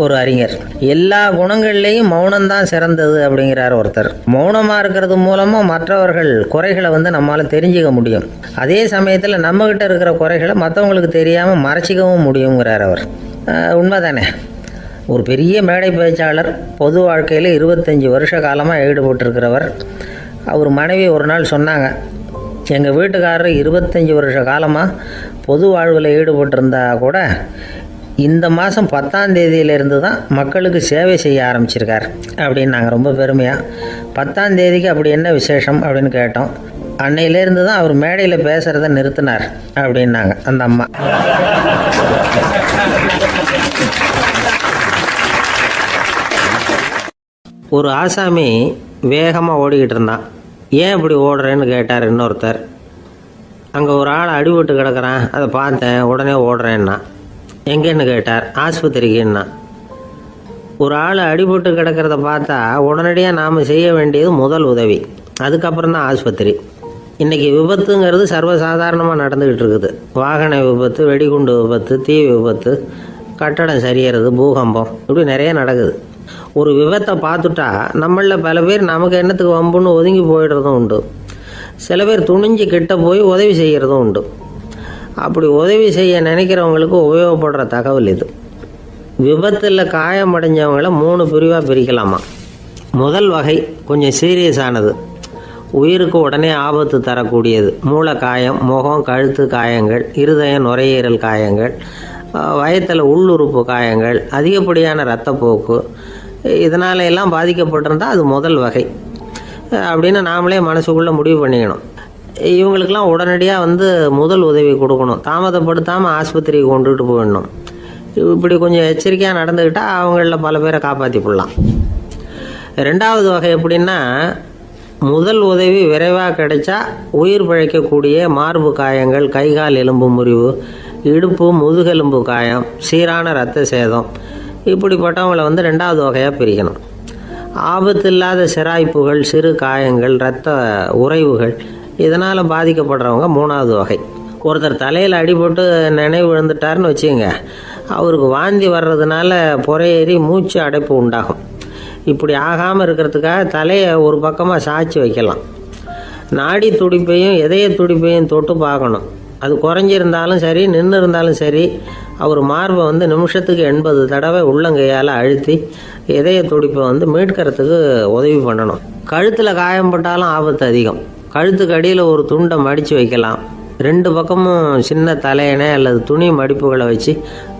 ஒரு அறிஞர். எல்லா குணங்கள்லேயும் மௌனம்தான் சிறந்தது அப்படிங்கிறார் ஒருத்தர். மௌனமாக இருக்கிறது மூலமாக மற்றவர்கள் குறைகளை நம்மளால் தெரிஞ்சிக்க முடியும். அதே சமயத்தில் நம்மக்கிட்ட இருக்கிற குறைகளை மற்றவங்களுக்கு தெரியாமல் மறைச்சிக்கவும் முடியுங்கிறார் அவர். உண்மைதானே. ஒரு பெரிய மேடை பேச்சாளர், பொது வாழ்க்கையில் 25 வருஷ காலமாக ஈடுபட்டிருக்கிறவர். அவர் மனைவி ஒரு நாள் சொன்னாங்க, எங்கள் வீட்டுக்காரர் 25 வருஷ காலமாக பொது வாழ்வில் ஈடுபட்டிருந்தா கூட இந்த மாதம் 10ஆம் தேதியிலேருந்து தான் மக்களுக்கு சேவை செய்ய ஆரம்பிச்சிருக்கார் அப்படின்னு நாங்கள் ரொம்ப பெருமையாக. 10ஆம் தேதிக்கு அப்படி என்ன விசேஷம் அப்படின்னு கேட்டோம். அன்னையிலேருந்து தான் அவர் மேடையில் பேசுகிறத நிறுத்தினார் அப்படின்னாங்க அந்த அம்மா. ஒரு ஆசாமி வேகமாக ஓடிக்கிட்டு இருந்தான். ஏன் இப்படி ஓடுறேன்னு கேட்டார் இன்னொருத்தர். அங்கே ஒரு ஆள் அடிபட்டு கிடக்கிறான், அதை பார்த்தேன், உடனே ஓடுறேன்னா. எங்கேன்னு கேட்டார். ஆஸ்பத்திரிக்குன்னா. ஒரு ஆள் அடிபட்டு கிடக்கிறத பார்த்தா உடனடியாக நாம் செய்ய வேண்டியது முதல் உதவி, அதுக்கப்புறம் தான் ஆஸ்பத்திரி. இன்றைக்கி விபத்துங்கிறது சர்வசாதாரணமாக நடந்துக்கிட்டு இருக்குது. வாகன விபத்து, வெடிகுண்டு விபத்து, தீ விபத்து, கட்டடம் சரியறது, பூகம்பம், இப்படி நிறைய நடக்குது. ஒரு விபத்தை பார்த்துட்டா நம்மளில் பல பேர் நமக்கு என்னத்துக்கு வம்புன்னு ஒதுங்கி போயிடுறதும் உண்டு. சில பேர் துணிஞ்சு கிட்ட போய் உதவி செய்கிறதும் உண்டு. அப்படி உதவி செய்ய நினைக்கிறவங்களுக்கு உபயோகப்படுற தகவல் இது. விபத்தில் காயமடைஞ்சவங்களை 3 பிரிவாக பிரிக்கலாமா. முதல் வகை கொஞ்சம் சீரியஸானது, உயிருக்கு உடனே ஆபத்து தரக்கூடியது. மூளை காயம், முகம், கழுத்து காயங்கள், இருதயம், நுரையீரல் காயங்கள், வயத்தில் உள்ளுறுப்பு காயங்கள், அதிகப்படியான இரத்தப்போக்கு, இதனால எல்லாம் பாதிக்கப்பட்டிருந்தால் அது முதல் வகை அப்படின்னு நாமளே மனசுக்குள்ளே முடிவு பண்ணிக்கணும். இவங்களுக்கெல்லாம் உடனடியாக முதல் உதவி கொடுக்கணும். தாமதப்படுத்தாமல் ஆஸ்பத்திரிக்கு கொண்டுகிட்டு போயிடணும். இப்படி கொஞ்சம் எச்சரிக்கையாக நடந்துக்கிட்டால் அவங்களில் பல பேரை காப்பாற்றி போடலாம். 2வது வகை எப்படின்னா, முதல் உதவி விரைவாக கிடைச்சா உயிர் பிழைக்கக்கூடிய மார்பு காயங்கள், கைகால் எலும்பு முறிவு, இடுப்பு முதுகெலும்பு காயம், சீரான இரத்த சேதம், இப்படிப்பட்டவங்களை 2வது வகையாக பிரிக்கணும். ஆபத்து இல்லாத சிராய்ப்புகள், சிறு காயங்கள், இரத்த உறைவுகள், இதனால் பாதிக்கப்படுறவங்க 3வது வகை. ஒருத்தர் தலையில் அடிபட்டு நினைவு விழுந்துட்டார்னு வச்சுங்க, அவருக்கு வாந்தி வர்றதுனால புறையேறி மூச்சு அடைப்பு உண்டாகும். இப்படி ஆகாமல் இருக்கிறதுக்காக தலையை ஒரு பக்கமாக சாய்ச்சி வைக்கலாம். நாடி துடிப்பையும் இதய துடிப்பையும் தொட்டு பார்க்கணும். அது குறைஞ்சிருந்தாலும் சரி, நின்று இருந்தாலும் சரி, அவர் மார்பை நிமிஷத்துக்கு 80 தடவை உள்ளங்கையால் அழுத்தி இதய துடிப்பை மீட்கிறதுக்கு உதவி பண்ணணும். கழுத்தில் காயம்பட்டாலும் ஆபத்து அதிகம். கழுத்துக்கு அடியில் ஒரு துண்டை மடித்து வைக்கலாம். 2 பக்கமும் சின்ன தலையணை அல்லது துணி மடிப்புகளை வச்சு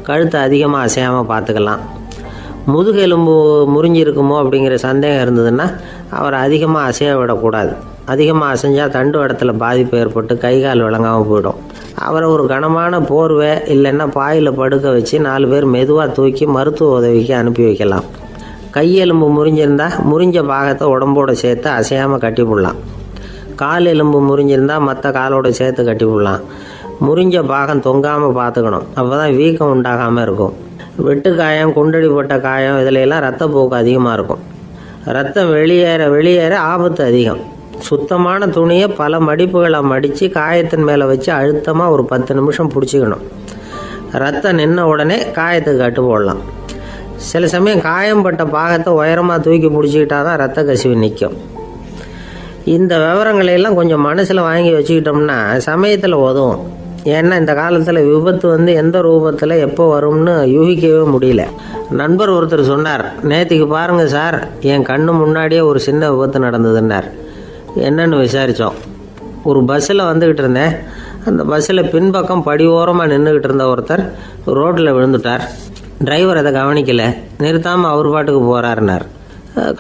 கழுத்தை அதிகமாக அசையாமல் பார்த்துக்கலாம். முதுகெலும்பு முறிஞ்சிருக்குமோ அப்படிங்கிற சந்தேகம் இருந்ததுன்னா அவரை அதிகமாக அசைய விடக்கூடாது. அதிகமாக அசைஞ்சால் தண்டு இடத்துல பாதிப்பு ஏற்பட்டு கைகால் விளங்காமல் போயிடும். அவரை ஒரு கனமான போர்வை இல்லைன்னா பாயில் படுக்க வச்சு 4 பேர் மெதுவாக தூக்கி மருத்துவ உதவிக்கு அனுப்பி வைக்கலாம். கையெலும்பு முறிஞ்சிருந்தால் முறிஞ்ச பாகத்தை உடம்போடு சேர்த்து அசையாமல் கட்டி போடலாம். கால் எலும்பு முறிஞ்சிருந்தால் மற்ற காலோடு சேர்த்து கட்டி போடலாம். முறிஞ்ச பாகம் தொங்காமல் பார்த்துக்கணும், அப்போ தான் வீக்கம் உண்டாகாமல் இருக்கும். வெட்டு காயம், குண்டடிப்பட்ட காயம், இதிலெல்லாம் ரத்தப்போக்கு அதிகமாக இருக்கும். ரத்தம் வெளியேற ஆபத்து அதிகம். சுத்தமான துணியை பல மடிப்புகளை மடித்து காயத்தின் மேலே வச்சு அழுத்தமாக ஒரு 10 நிமிஷம் பிடிச்சிக்கணும். ரத்தம் நின்ன உடனே காயத்துக்கு கட்டு போடலாம். சில சமயம் காயம்பட்ட பாகத்தை உயரமாக தூக்கி பிடிச்சிக்கிட்டா தான் ரத்த கசிவு நிற்கும். இந்த விவரங்களையெல்லாம் கொஞ்சம் மனசில் வாங்கி வச்சுக்கிட்டோம்னா சமயத்தில் உதவும். ஏன்னா இந்த காலத்தில் விபத்து எந்த ரூபத்தில் எப்போ வரும்னு யூகிக்கவே முடியல. நண்பர் ஒருத்தர் சொன்னார், நேற்றுக்கு பாருங்கள் சார், என் கண்ணு முன்னாடியே ஒரு சின்ன விபத்து நடந்ததுன்னார். என்னன்னு விசாரித்தோம். ஒரு பஸ்ஸில் வந்துக்கிட்டு இருந்தேன். அந்த பஸ்ஸில் பின்பக்கம் படி ஓரமாக நின்றுக்கிட்டு இருந்த ஒருத்தர் ரோட்டில் விழுந்துட்டார். டிரைவர் அதை கவனிக்கலை, நிறுத்தாமல் அவர் பாட்டுக்கு போகிறாருனார்.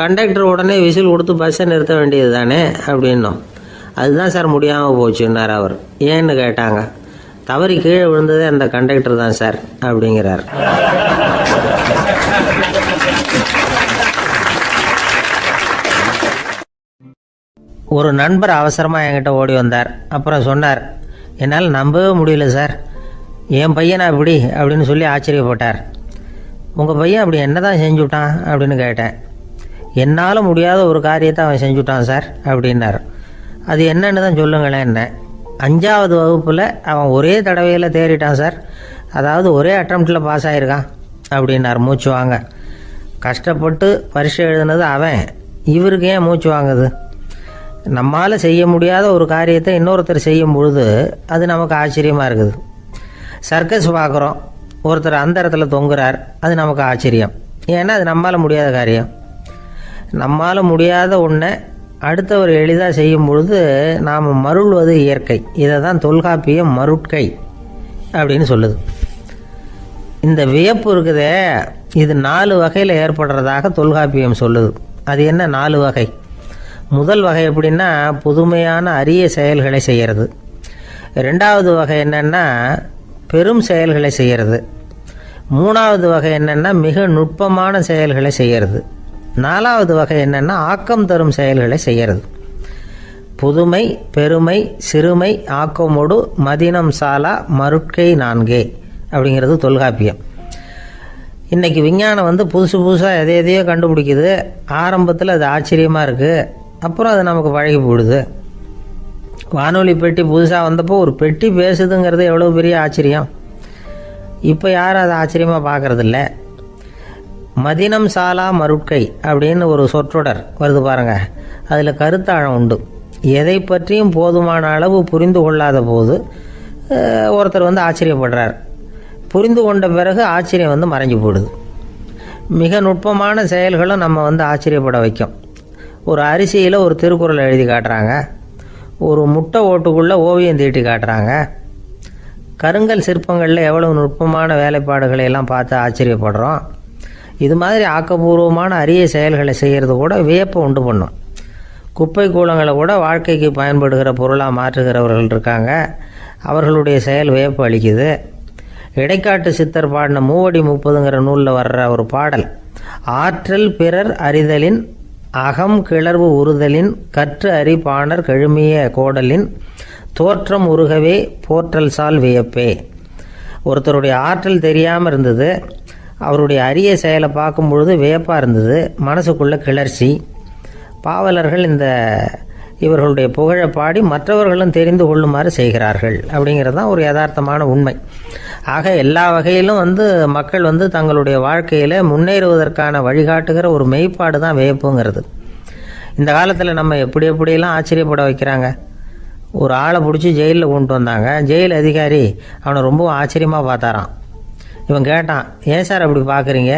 கண்டக்டர் உடனே விசில் கொடுத்து பஸ்ஸை நிறுத்த வேண்டியது தானே அப்படின்னோம். அதுதான் சார் முடியாமல் போச்சுன்னார் அவர். ஏன்னு கேட்டாங்க. தவறி கீழே விழுந்ததே அந்த கண்டக்டர் தான் சார் அப்படிங்கிறார். ஒரு நண்பர் அவசரமாக என்கிட்ட ஓடி வந்தார். அப்புறம் சொன்னார், என்னால் நம்பவே முடியல சார், என் பையனா இப்படி அப்படின்னு சொல்லி ஆச்சரியப்பட்டார். உங்கள் பையன் அப்படி என்ன தான் செஞ்சுட்டான் அப்படின்னு கேட்டேன். என்னால் முடியாத ஒரு காரியத்தை அவன் செஞ்சுட்டான் சார் அப்படின்னார். அது என்னன்னு தான் சொல்லுங்களேன். என்ன 5வது வகுப்பில் அவன் ஒரே தடவையில் தேறிட்டான் சார். அதாவது ஒரே அட்டம்ப்டில் பாஸ் ஆகிருக்கான் அப்படின்னார் மூச்சு வாங்க. கஷ்டப்பட்டு பரீட்சை எழுதுனது அவன், இவருக்கு ஏன் மூச்சு வாங்குது? நம்மால் செய்ய முடியாத ஒரு காரியத்தை இன்னொருத்தர் செய்யும் பொழுது அது நமக்கு ஆச்சரியமாக இருக்குது. சர்க்கஸ் பார்க்குறோம், ஒருத்தர் அந்த இடத்துல தொங்குறார், அது நமக்கு ஆச்சரியம். ஏன்னா அது நம்மால் முடியாத காரியம். நம்மால் முடியாத ஒன்றை அடுத்தவர் எளிதாக செய்யும் பொழுது நாம் மருள்வது இயற்கை. இதை தான் தொல்காப்பியம் மருட்கை அப்படின்னு சொல்லுது. இந்த வியப்பு இருக்குதே, இது 4 வகையில் ஏற்படுறதாக தொல்காப்பியம் சொல்லுது. அது என்ன 4 வகை? முதல் வகை எப்படின்னா புதுமையான அரிய செயல்களை செய்கிறது. 2வது வகை என்னென்னா பெரும் செயல்களை செய்கிறது. 3வது வகை என்னென்னா மிக நுட்பமான செயல்களை செய்கிறது. 4வது வகை என்னென்னா ஆக்கம் தரும் செயல்களை செய்கிறது. புதுமை, பெருமை, சிறுமை, ஆக்கமோடு மதினம் சாலா மருட்கை 4 அப்படிங்கிறது தொல்காப்பியம். இன்றைக்கி விஞ்ஞானம் புதுசு புதுசாக எதையோ கண்டுபிடிக்குது. ஆரம்பத்தில் அது ஆச்சரியமாக இருக்குது, அப்புறம் அது நமக்கு பழகி போயிடுது. வானொலி பெட்டி புதுசாக வந்தப்போ ஒரு பெட்டி பேசுதுங்கிறது எவ்வளோ பெரிய ஆச்சரியம். இப்போ யாரும் அதை ஆச்சரியமாக பார்க்குறதில்ல. மதினம் சாலா மருட்கை அப்படின்னு ஒரு சொற்றொடர் வருது பாருங்கள். அதில் கருத்தாழம் உண்டு. எதை பற்றியும் போதுமான அளவு புரிந்து கொள்ளாத போது ஒருத்தர் ஆச்சரியப்படுறார். புரிந்து கொண்ட பிறகு ஆச்சரியம் மறைஞ்சு போயிடுது. மிக நுட்பமான செயல்களும் நம்ம ஆச்சரியப்பட வைக்கும். ஒரு அரிசியில் ஒரு திருக்குறள் எழுதி காட்டுறாங்க, ஒரு முட்டை ஓட்டுக்குள்ளே ஓவியம் தீட்டி காட்டுறாங்க. கருங்கல் சிற்பங்களில் எவ்வளவு நுட்பமான வேலைப்பாடுகளை எல்லாம் பார்த்து ஆச்சரியப்படுறோம். இது மாதிரி ஆக்கப்பூர்வமான அரிய செயல்களை செய்கிறது கூட வியப்பை உண்டு பண்ணும். குப்பை கூலங்களை கூட வாழ்க்கைக்கு பயன்படுகிற பொருளாக மாற்றுகிறவர்கள் இருக்காங்க. அவர்களுடைய செயல் வியப்பு அளிக்குது. இடைக்காட்டு சித்தர் பாடின 30 நூலில் வர்ற ஒரு பாடல், ஆற்றல் பிறர் அறிதலின் அகம் கிளர்வு உறுதலின் கற்று அறி பாணர் கழுமிய கோடலின் தோற்றம் உருகவே போற்றல் சால் வியப்பே. ஒருத்தருடைய ஆற்றல் தெரியாமல் இருந்தது, அவருடைய அரிய செயலை பார்க்கும் பொழுது வியப்பாக இருந்தது, மனசுக்குள்ள கிளர்ச்சி. பாவலர்கள் இவர்களுடைய புகழை பாடி மற்றவர்களும் தெரிந்து கொள்ளுமாறு செய்கிறார்கள். அப்படிங்கிறது தான் ஒரு யதார்த்தமான உண்மை. ஆக எல்லா வகையிலும் மக்கள் தங்களுடைய வாழ்க்கையில் முன்னேறுவதற்கான வழிகாட்டுகிற ஒரு மெய்ப்பாடு தான் வியப்புங்கிறது. இந்த காலத்தில் நம்ம எப்படியெல்லாம் ஆச்சரியப்பட வைக்கிறாங்க. ஒரு ஆளை பிடிச்சி ஜெயிலில் கொண்டு வந்தாங்க. ஜெயில் அதிகாரி அவனை ரொம்ப ஆச்சரியமாக பார்த்தாரான். இவன் கேட்டான், ஏன் சார் அப்படி பார்க்குறீங்க,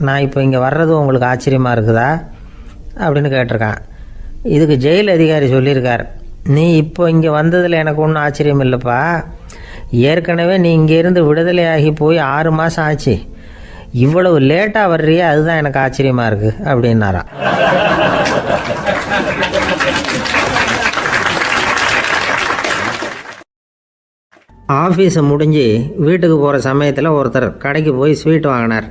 நான் இப்போ இங்கே வர்றது உங்களுக்கு ஆச்சரியமாக இருக்குதா அப்படின்னு கேட்டிருக்கான். இதுக்கு ஜெயில் அதிகாரி சொல்லியிருக்கார், நீ இப்போ இங்கே வந்ததில் எனக்கு ஒன்றும் ஆச்சரியம் இல்லைப்பா, ஏற்கனவே நீ இங்கேருந்து விடுதலையாகி போய் 6 மாதம் ஆச்சு, இவ்வளவு லேட்டாக வர்றியே அதுதான் எனக்கு ஆச்சரியமாக இருக்குது அப்படின்னாராம். ஆஃபீஸை முடிஞ்சு வீட்டுக்கு போகிற சமயத்தில் ஒருத்தர் கடைக்கு போய் ஸ்வீட் வாங்கினார்.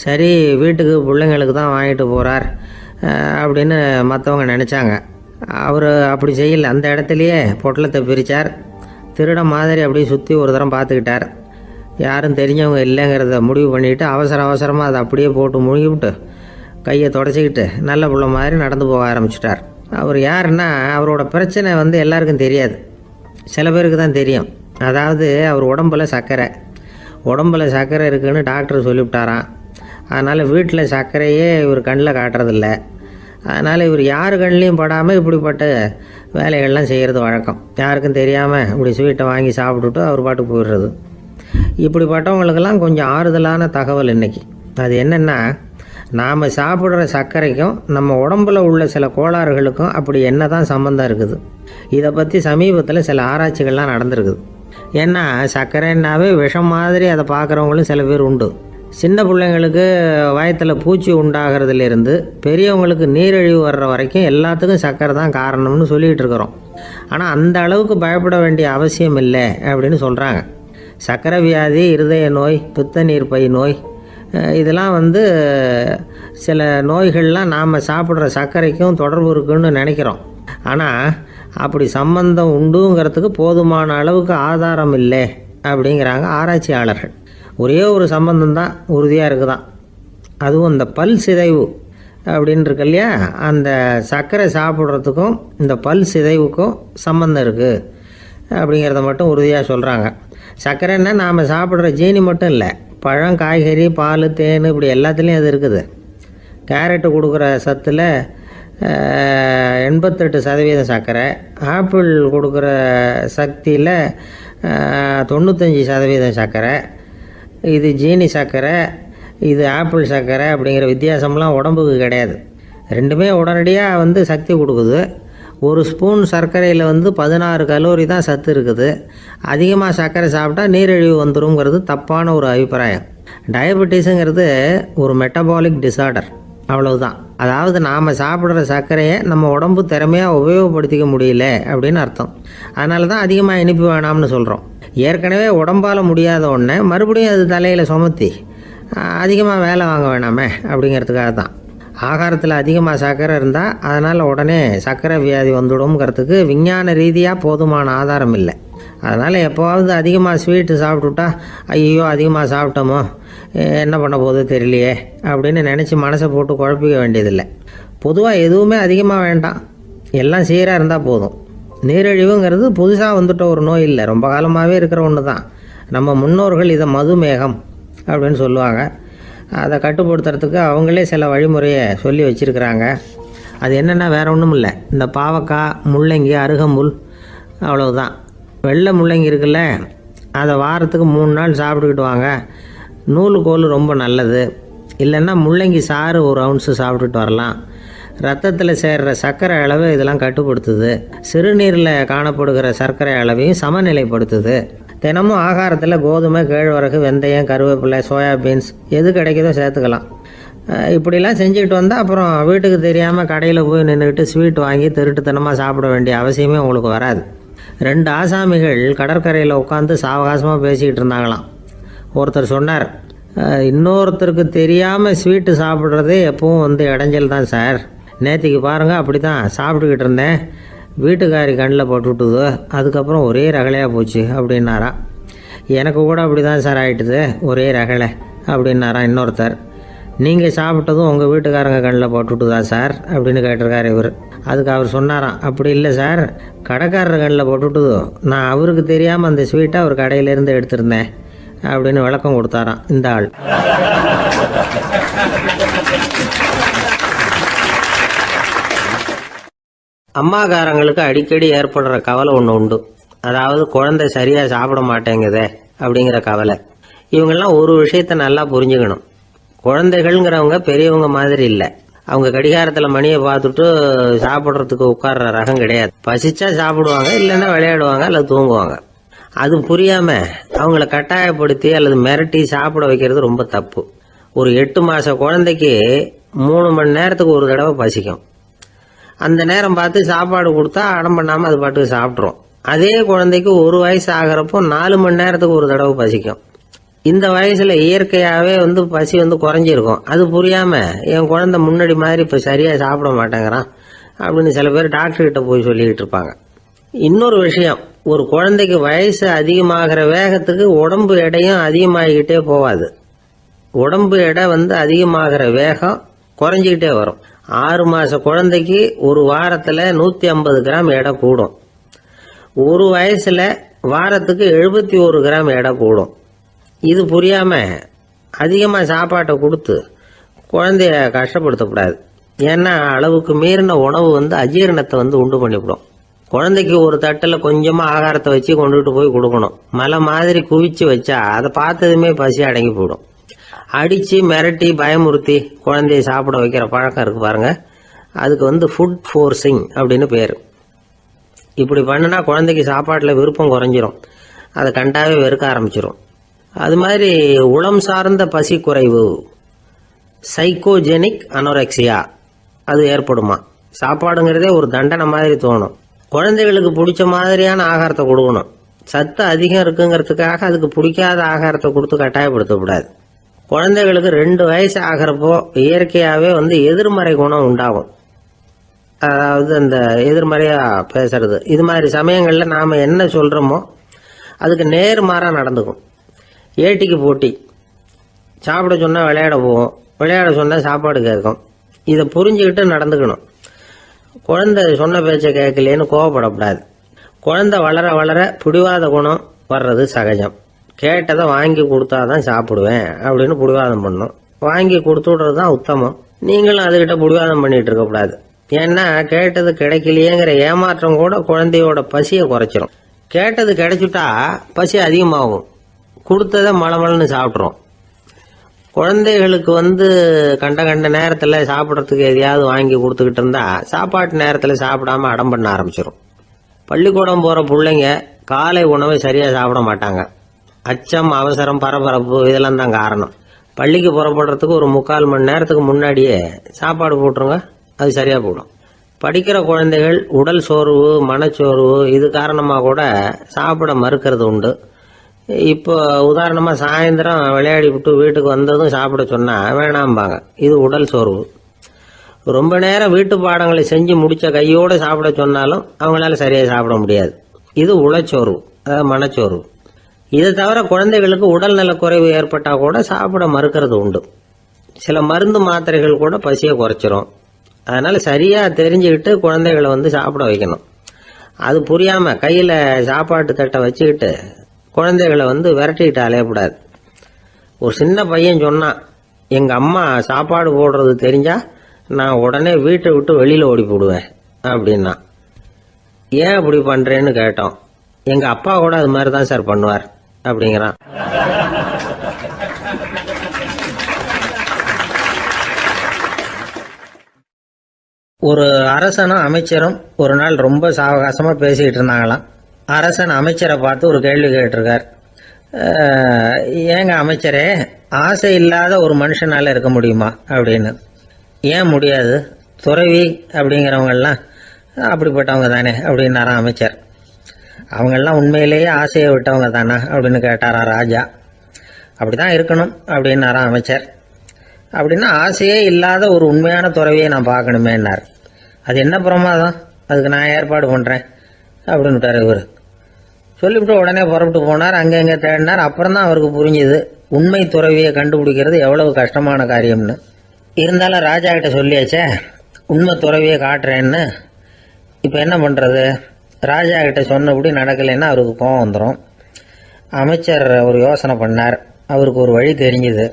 சரி, வீட்டுக்கு பிள்ளைங்களுக்கு தான் வாங்கிட்டு போகிறார் அப்படின்னு மற்றவங்க நினச்சாங்க. அவர் அப்படி செய்யல. அந்த இடத்துலையே பொட்டலத்தை பிரித்தார். திருட மாதிரி அப்படியே சுற்றி ஒரு தரம் பார்த்துக்கிட்டார். யாரும் தெரிஞ்சவங்க இல்லைங்கிறத முடிவு பண்ணிவிட்டு அவசரமாக அதை அப்படியே போட்டு முழுகிவிட்டு கையை தொடச்சிக்கிட்டு நல்ல பிள்ளை மாதிரி நடந்து போக ஆரம்பிச்சிட்டார். அவர் யாருன்னா, அவரோட பிரச்சனை எல்லாருக்கும் தெரியாது, சில பேருக்கு தான் தெரியும். அதாவது அவர் உடம்பில் சர்க்கரை இருக்குதுன்னு டாக்டர் சொல்லிவிட்டாராம். அதனால் வீட்டில் சர்க்கரையே இவர் கண்ணில் காட்டுறதில்ல. அதனால் இவர் யார் கண்ணிலையும் படாமல் இப்படிப்பட்ட வேலைகள்லாம் செய்கிறது வழக்கம். யாருக்கும் தெரியாமல் இப்படி ஸ்வீட்டை வாங்கி சாப்பிட்டுட்டு அவர் பாட்டுக்கு போயிடுறது. இப்படிப்பட்டவங்களுக்கெல்லாம் கொஞ்சம் ஆறுதலான தகவல் இன்றைக்கி. அது என்னென்னா, நாம் சாப்பிட்ற சர்க்கரைக்கும் நம்ம உடம்பில் உள்ள சில கோளாறுகளுக்கும் அப்படி என்ன தான் சம்மந்தம் இருக்குது. இதை பற்றி சமீபத்தில் சில ஆராய்ச்சிகள்லாம் நடந்திருக்குது. ஏன்னா சர்க்கரைன்னாவே விஷம் மாதிரி அதை பார்க்குறவங்களும் சில பேர் உண்டு. சின்ன பிள்ளைங்களுக்கு வயத்தில் பூச்சி உண்டாகிறதுலேருந்து பெரியவங்களுக்கு நீரிழிவு வர்ற வரைக்கும் எல்லாத்துக்கும் சர்க்கரை தான் காரணம்னு சொல்லிகிட்டு இருக்கிறோம். ஆனால் அந்த அளவுக்கு பயப்பட வேண்டிய அவசியம் இல்லை அப்படின்னு சொல்கிறாங்க. சர்க்கரை வியாதி, இருதய நோய், பித்த நீர் பை நோய், இதெல்லாம் சில நோய்கள்லாம் நாம் சாப்பிட்ற சர்க்கரைக்கும் தொடர்பு இருக்குன்னு நினைக்கிறோம். ஆனால் அப்படி சம்பந்தம் உண்டுங்கிறதுக்கு போதுமான அளவுக்கு ஆதாரம் இல்லை அப்படிங்கிறாங்க ஆராய்ச்சியாளர்கள். ஒரே ஒரு சம்பந்தம் தான் உறுதியாக இருக்குதான். அதுவும் இந்த பல் சிதைவு அப்படின்னு இருக்கு இல்லையா, அந்த சர்க்கரை சாப்பிட்றதுக்கும் இந்த பல் சிதைவுக்கும் சம்மந்தம் இருக்குது அப்படிங்கிறத மட்டும் உறுதியாக சொல்கிறாங்க. சர்க்கரைன்னா நாம் சாப்பிட்ற ஜீனி மட்டும் இல்லை, பழம், காய்கறி, பால், தேன், இப்படி எல்லாத்துலேயும் அது இருக்குது. கேரட்டு கொடுக்குற சத்தில் 88% சர்க்கரை, ஆப்பிள் கொடுக்குற சக்தியில் 95% சர்க்கரை. இது ஜீனி சர்க்கரை, இது ஆப்பிள் சர்க்கரை அப்படிங்கிற வித்தியாசம்லாம் உடம்புக்கு கிடையாது. ரெண்டுமே உடனடியாக சக்தி கொடுக்குது. ஒரு ஸ்பூன் சர்க்கரையில் 16 கலோரி தான் சத்து இருக்குது. அதிகமாக சர்க்கரை சாப்பிட்டா நீரிழிவு வந்துருங்கிறது தப்பான ஒரு அபிப்பிராயம். டயபெட்டிஸுங்கிறது ஒரு மெட்டபாலிக் டிஸார்டர், அவ்வளவுதான். அதாவது நாம் சாப்பிட்ற சர்க்கரையை நம்ம உடம்பு திறமையாக உபயோகப்படுத்திக்க முடியல அப்படின்னு அர்த்தம். அதனால தான் அதிகமாக இனிப்பு வேணாம்னு சொல்கிறோம். ஏற்கனவே உடம்பால் முடியாத ஒன்றை மறுபடியும் அது தலையில் சுமத்தி அதிகமாக வேலை வாங்க வேணாமே அப்படிங்கிறதுக்காக தான். ஆகாரத்தில் அதிகமாக சர்க்கரை இருந்தால் அதனால் உடனே சர்க்கரை வியாதி வந்துடும்ங்கிறதுக்கு விஞ்ஞான ரீதியாக போதுமான ஆதாரம் இல்லை. அதனால் எப்போவாவது அதிகமாக ஸ்வீட்டு சாப்பிட்டுட்டா ஐயோ அதிகமாக சாப்பிட்டோமோ என்ன பண்ண போகுது தெரியலையே அப்படின்னு நினச்சி மனசை போட்டு குழப்பிக்க வேண்டியதில்லை. பொதுவாக எதுவுமே அதிகமாக வேண்டாம், எல்லாம் சீராக இருந்தால் போதும். நீரிழிவுங்கிறது புதுசாக வந்துட்ட ஒரு நோய் இல்லை, ரொம்ப காலமாகவே இருக்கிற ஒன்று தான். நம்ம முன்னோர்கள் இதை மதுமேகம் அப்படின்னு சொல்லுவாங்க. அதை கட்டுப்படுத்துறதுக்கு அவங்களே சில வழிமுறையை சொல்லி வச்சுருக்கிறாங்க. அது என்னென்னா வேறு ஒன்றும் இல்லை, இந்த பாவக்காய், முள்ளங்கி, அருகம்புல், அவ்வளவுதான். வெள்ளை முள்ளங்கி இருக்குல்ல, அதை வாரத்துக்கு 3 நாள் சாப்பிட்டுக்கிட்டு வாங்க. நூலுக்கோல் ரொம்ப நல்லது. இல்லைன்னா முள்ளங்கி சாறு 1 ounce சாப்பிட்டுட்டு வரலாம். ரத்தத்தில் சேர்கிற சர்க்கரை அளவு இதெல்லாம் கட்டுப்படுத்துது. சிறுநீரில் காணப்படுகிற சர்க்கரை அளவையும் சமநிலைப்படுத்துது. தினமும் ஆகாரத்தில் கோதுமை, கேழ்வரகு, வெந்தயம், கருவேப்பிலை, சோயாபீன்ஸ் எது கிடைக்குதோ சேர்த்துக்கலாம். இப்படிலாம் செஞ்சுக்கிட்டு வந்தால் அப்புறம் வீட்டுக்கு தெரியாமல் கடையில் போய் நின்றுக்கிட்டு ஸ்வீட் வாங்கி திருட்டுத்தனமாக சாப்பிட வேண்டிய அவசியமே உங்களுக்கு வராது. 2 ஆசாமிகள் கடற்கரையில் உட்காந்து சாவகாசமாக பேசிக்கிட்டு இருந்தாங்களாம். ஒருத்தர் சொன்னார், இன்னொருத்தருக்கு தெரியாமல் ஸ்வீட்டு சாப்பிட்றதே எப்பவும் இடைஞ்சல் தான் சார். நேற்றுக்கு பாருங்கள் அப்படி தான் சாப்பிட்டுக்கிட்டு இருந்தேன், வீட்டுக்காரி கண்ணில் போட்டுவிட்டுது, அதுக்கப்புறம் ஒரே ரகலையாக போச்சு அப்படின்னாராம். எனக்கு கூட அப்படி தான் சார் ஆகிட்டுது, ஒரே ரகலை அப்படின்னாராம் இன்னொருத்தர். நீங்கள் சாப்பிட்டதும் உங்கள் வீட்டுக்காரங்க கண்ணில் போட்டுவிட்டுதா சார் அப்படின்னு கேட்டிருக்காரு இவர். அதுக்கு அவர் சொன்னாராம், அப்படி இல்லை சார், கடைக்காரர் கண்ணில் போட்டுவிட்டுதோ, நான் அவருக்கு தெரியாமல் அந்த ஸ்வீட்டை அவர் கடையிலேருந்து எடுத்திருந்தேன் அப்படின்னு விளக்கம் கொடுத்தாராம் இந்த ஆள். அம்மாக்காரங்களுக்கு அடிக்கடி ஏற்படுற கவலை ஒன்று உண்டு. அதாவது குழந்தை சரியாக சாப்பிட மாட்டேங்குதே அப்படிங்கிற கவலை. இவங்கெல்லாம் ஒரு விஷயத்த நல்லா புரிஞ்சுக்கணும். குழந்தைகள்ங்கிறவங்க பெரியவங்க மாதிரி இல்லை. அவங்க கடிகாரத்தில் மணியை பார்த்துட்டு சாப்பிட்றதுக்கு உட்கார்ற ரகம் கிடையாது. பசிச்சா சாப்பிடுவாங்க, இல்லைன்னா விளையாடுவாங்க அல்லது தூங்குவாங்க. அது புரியாமல் அவங்கள கட்டாயப்படுத்தி அல்லது மிரட்டி சாப்பிட வைக்கிறது ரொம்ப தப்பு. ஒரு 8 மாத குழந்தைக்கு 3 மணி நேரத்துக்கு ஒரு தடவை பசிக்கும். அந்த நேரம் பார்த்து சாப்பாடு கொடுத்தா அடம் பண்ணாமல் அது பாட்டுக்கு சாப்பிட்றோம். அதே குழந்தைக்கு 1 வயசு ஆகிறப்போ 4 மணி நேரத்துக்கு ஒரு தடவை பசிக்கும். இந்த வயசுல இயற்கையாகவே பசி குறைஞ்சிருக்கும். அது புரியாமல் என் குழந்தை முன்னாடி மாதிரி இப்போ சரியாக சாப்பிட மாட்டேங்கிறான் அப்படின்னு சில பேர் டாக்டர்கிட்ட போய் சொல்லிக்கிட்டு இருப்பாங்க. இன்னொரு விஷயம், ஒரு குழந்தைக்கு வயசு அதிகமாகிற வேகத்துக்கு உடம்பு எடையும் அதிகமாகிக்கிட்டே போகாது. உடம்பு எடை அதிகமாகிற வேகம் குறைஞ்சிக்கிட்டே வரும். 6 மாத குழந்தைக்கு ஒரு வாரத்தில் 150 கிராம் எடை கூடும். ஒரு வயசுல வாரத்துக்கு 71 கிராம் எடை கூடும். இது புரியாம அதிகமாக சாப்பாட்டை கொடுத்து குழந்தைய கஷ்டப்படுத்தக்கூடாது. ஏன்னா அளவுக்கு மீறின உணவு அஜீரணத்தை உண்டு பண்ணிவிடும். குழந்தைக்கு ஒரு தட்டில் கொஞ்சமாக ஆகாரத்தை வச்சு கொண்டுகிட்டு போய் கொடுக்கணும். மலை மாதிரி குவிச்சு வச்சா அதை பார்த்ததுமே பசி அடங்கி போயிடும். அடித்து மிரட்டி பயமுறுத்தி குழந்தைய சாப்பிட வைக்கிற பழக்கம் இருக்கு பாருங்க, அதுக்கு ஃபுட் ஃபோர்ஸிங் அப்படின்னு பேர். இப்படி பண்ணுனா குழந்தைக்கு சாப்பாட்டில் விருப்பம் குறைஞ்சிரும், அதை கண்டாவே வெறுக்க ஆரம்பிச்சிடும். அது மாதிரி உளம் சார்ந்த பசி குறைவு, சைக்கோஜெனிக் அனோரெக்சியா, அது ஏற்படுமா. சாப்பாடுங்கிறதே ஒரு தண்டனை மாதிரி தோணும். குழந்தைகளுக்கு பிடிச்ச மாதிரியான ஆகாரத்தை கொடுக்கணும். சத்து அதிகம் இருக்குங்கிறதுக்காக அதுக்கு பிடிக்காத ஆகாரத்தை கொடுத்து கட்டாயப்படுத்தக்கூடாது. குழந்தைகளுக்கு 2 வயசு ஆகிறப்போ இயற்கையாகவே எதிர்மறை குணம் உண்டாகும். அதாவது அந்த எதிர்மறையாக பேசுறது. இது மாதிரி சமயங்களில் நாம் என்ன சொல்கிறோமோ அதுக்கு நேர்மாறாக நடந்துக்கும். ஏட்டிக்கு போட்டி, சாப்பிட சொன்னால் விளையாட போவோம், விளையாட சொன்னால் சாப்பாடு கேட்கும். இதை புரிஞ்சுக்கிட்டு நடந்துக்கணும். குழந்தை சொன்ன பேச்சை கேட்கலேன்னு கோவப்படக்கூடாது. குழந்தை வளர வளர பிடிவாத குணம் வர்றது சகஜம். கேட்டதை வாங்கி கொடுத்தாதான் சாப்பிடுவேன் அப்படின்னு பிடிவாதம் பண்ணும். வாங்கி கொடுத்து விடுறது தான் உத்தமம். நீங்களும் அதுகிட்ட பிடிவாதம் பண்ணிட்டு இருக்கக்கூடாது. ஏன்னா கேட்டது கிடைக்கலையேங்கிற ஏமாற்றம் கூட குழந்தையோட பசியை குறைச்சிரும். கேட்டது கிடைச்சிட்டா பசி அதிகமாகும். கொடுத்ததை மளமளன்னு சாப்பிட்றோம். குழந்தைகளுக்கு கண்ட கண்ட நேரத்தில் சாப்பிட்றதுக்கு எதையாவது வாங்கி கொடுத்துக்கிட்டு இருந்தா சாப்பாட்டு நேரத்தில் சாப்பிடாம அடம் பண்ண ஆரம்பிச்சிடும். பள்ளிக்கூடம் போகிற பிள்ளைங்க காலை உணவை சரியாக சாப்பிட மாட்டாங்க. அச்சம், அவசரம், பரபரப்பு இதெல்லாம் தான் காரணம். பள்ளிக்கு புறப்படுறதுக்கு ஒரு 3/4 மணி நேரத்துக்கு முன்னாடியே சாப்பாடு போட்டுருங்க, அது சரியாக போடும். படிக்கிற குழந்தைகள் உடல் சோர்வு, மனச்சோர்வு இது காரணமாக கூட சாப்பிட மறுக்கிறது உண்டு. இப்போ உதாரணமாக சாயந்தரம் விளையாடி விட்டு வீட்டுக்கு வந்ததும் சாப்பிட சொன்னால் வேணாம்பாங்க. இது உடல் சோர்வு. ரொம்ப நேரம் வீட்டு பாடங்களை செஞ்சு முடித்த கையோடு சாப்பிட சொன்னாலும் அவங்களால சரியாக சாப்பிட முடியாது. இது உளச்சோர்வு, அதாவது மனச்சோர்வு. இதை தவிர குழந்தைகளுக்கு உடல் நலக்குறைவு ஏற்பட்டால் கூட சாப்பிட மறுக்கிறது உண்டு. சில மருந்து மாத்திரைகள் கூட பசியை குறைச்சிரும். அதனால் சரியாக தெரிஞ்சுக்கிட்டு குழந்தைகளை சாப்பிட வைக்கணும். அது புரியாமல் கையில் சாப்பாட்டு தட்டை வச்சுக்கிட்டு குழந்தைகளை விரட்டிக்கிட்டு அலையக்கூடாது. ஒரு சின்ன பையன் சொன்னான், எங்கள் அம்மா சாப்பாடு போடுறது தெரிஞ்சா நான் உடனே வீட்டை விட்டு வெளியில் ஓடி போடுவேன் அப்படின்னா. ஏன் அப்படி பண்ணுறேன்னு கேட்டோம். எங்கள் அப்பா கூட அது மாதிரி தான் சார் பண்ணுவார் அப்படிங்கிறான். ஒரு அரசனும் அமைச்சரும் ஒரு நாள் ரொம்ப சாவகாசமாக பேசிக்கிட்டு இருந்தாங்களாம். அரசன் அமைச்சரை பார்த்து ஒரு கேள்வி கேட்டிருக்கார். ஏங்க அமைச்சரே, ஆசை இல்லாத ஒரு மனுஷனால இருக்க முடியுமா அப்படின்னு. ஏன் முடியாது, துறவி அப்படிங்கிறவங்கெல்லாம் அப்படிப்பட்டவங்க தானே அப்படின்னாராம் அமைச்சர். அவங்கெல்லாம் உண்மையிலேயே ஆசையை விட்டவங்க தானா அப்படின்னு கேட்டாராம் ராஜா. அப்படிதான் இருக்கணும் அப்படின்னாராம் அமைச்சர். அப்படின்னா ஆசையே இல்லாத ஒரு உண்மையான துறவியை நான் பார்க்கணுமேன்னார். அது என்ன பிரமாதம், அதுக்கு நான் ஏற்பாடு பண்ணுறேன் அப்படின்னுட்டார் இவர். சொல்லிவிட்டு உடனே புறப்பட்டு போனார். அங்கே எங்கே தேடினார். அப்புறம் தான் அவருக்கு புரிஞ்சுது உண்மை துறவியை கண்டுபிடிக்கிறது எவ்வளவு கஷ்டமான காரியம்னு. இருந்தாலும் ராஜா கிட்ட சொல்லியாச்சே, உண்மை துறவியை காட்டுறேன்னு. இப்போ என்ன பண்ணுறது? ராஜா கிட்ட சொன்னபடி நடக்கலைன்னா அவருக்கு கோவம் வந்துடும். அமைச்சர் ஒரு யோசனை பண்ணார். அவருக்கு ஒரு வழி தெரிஞ்சுது.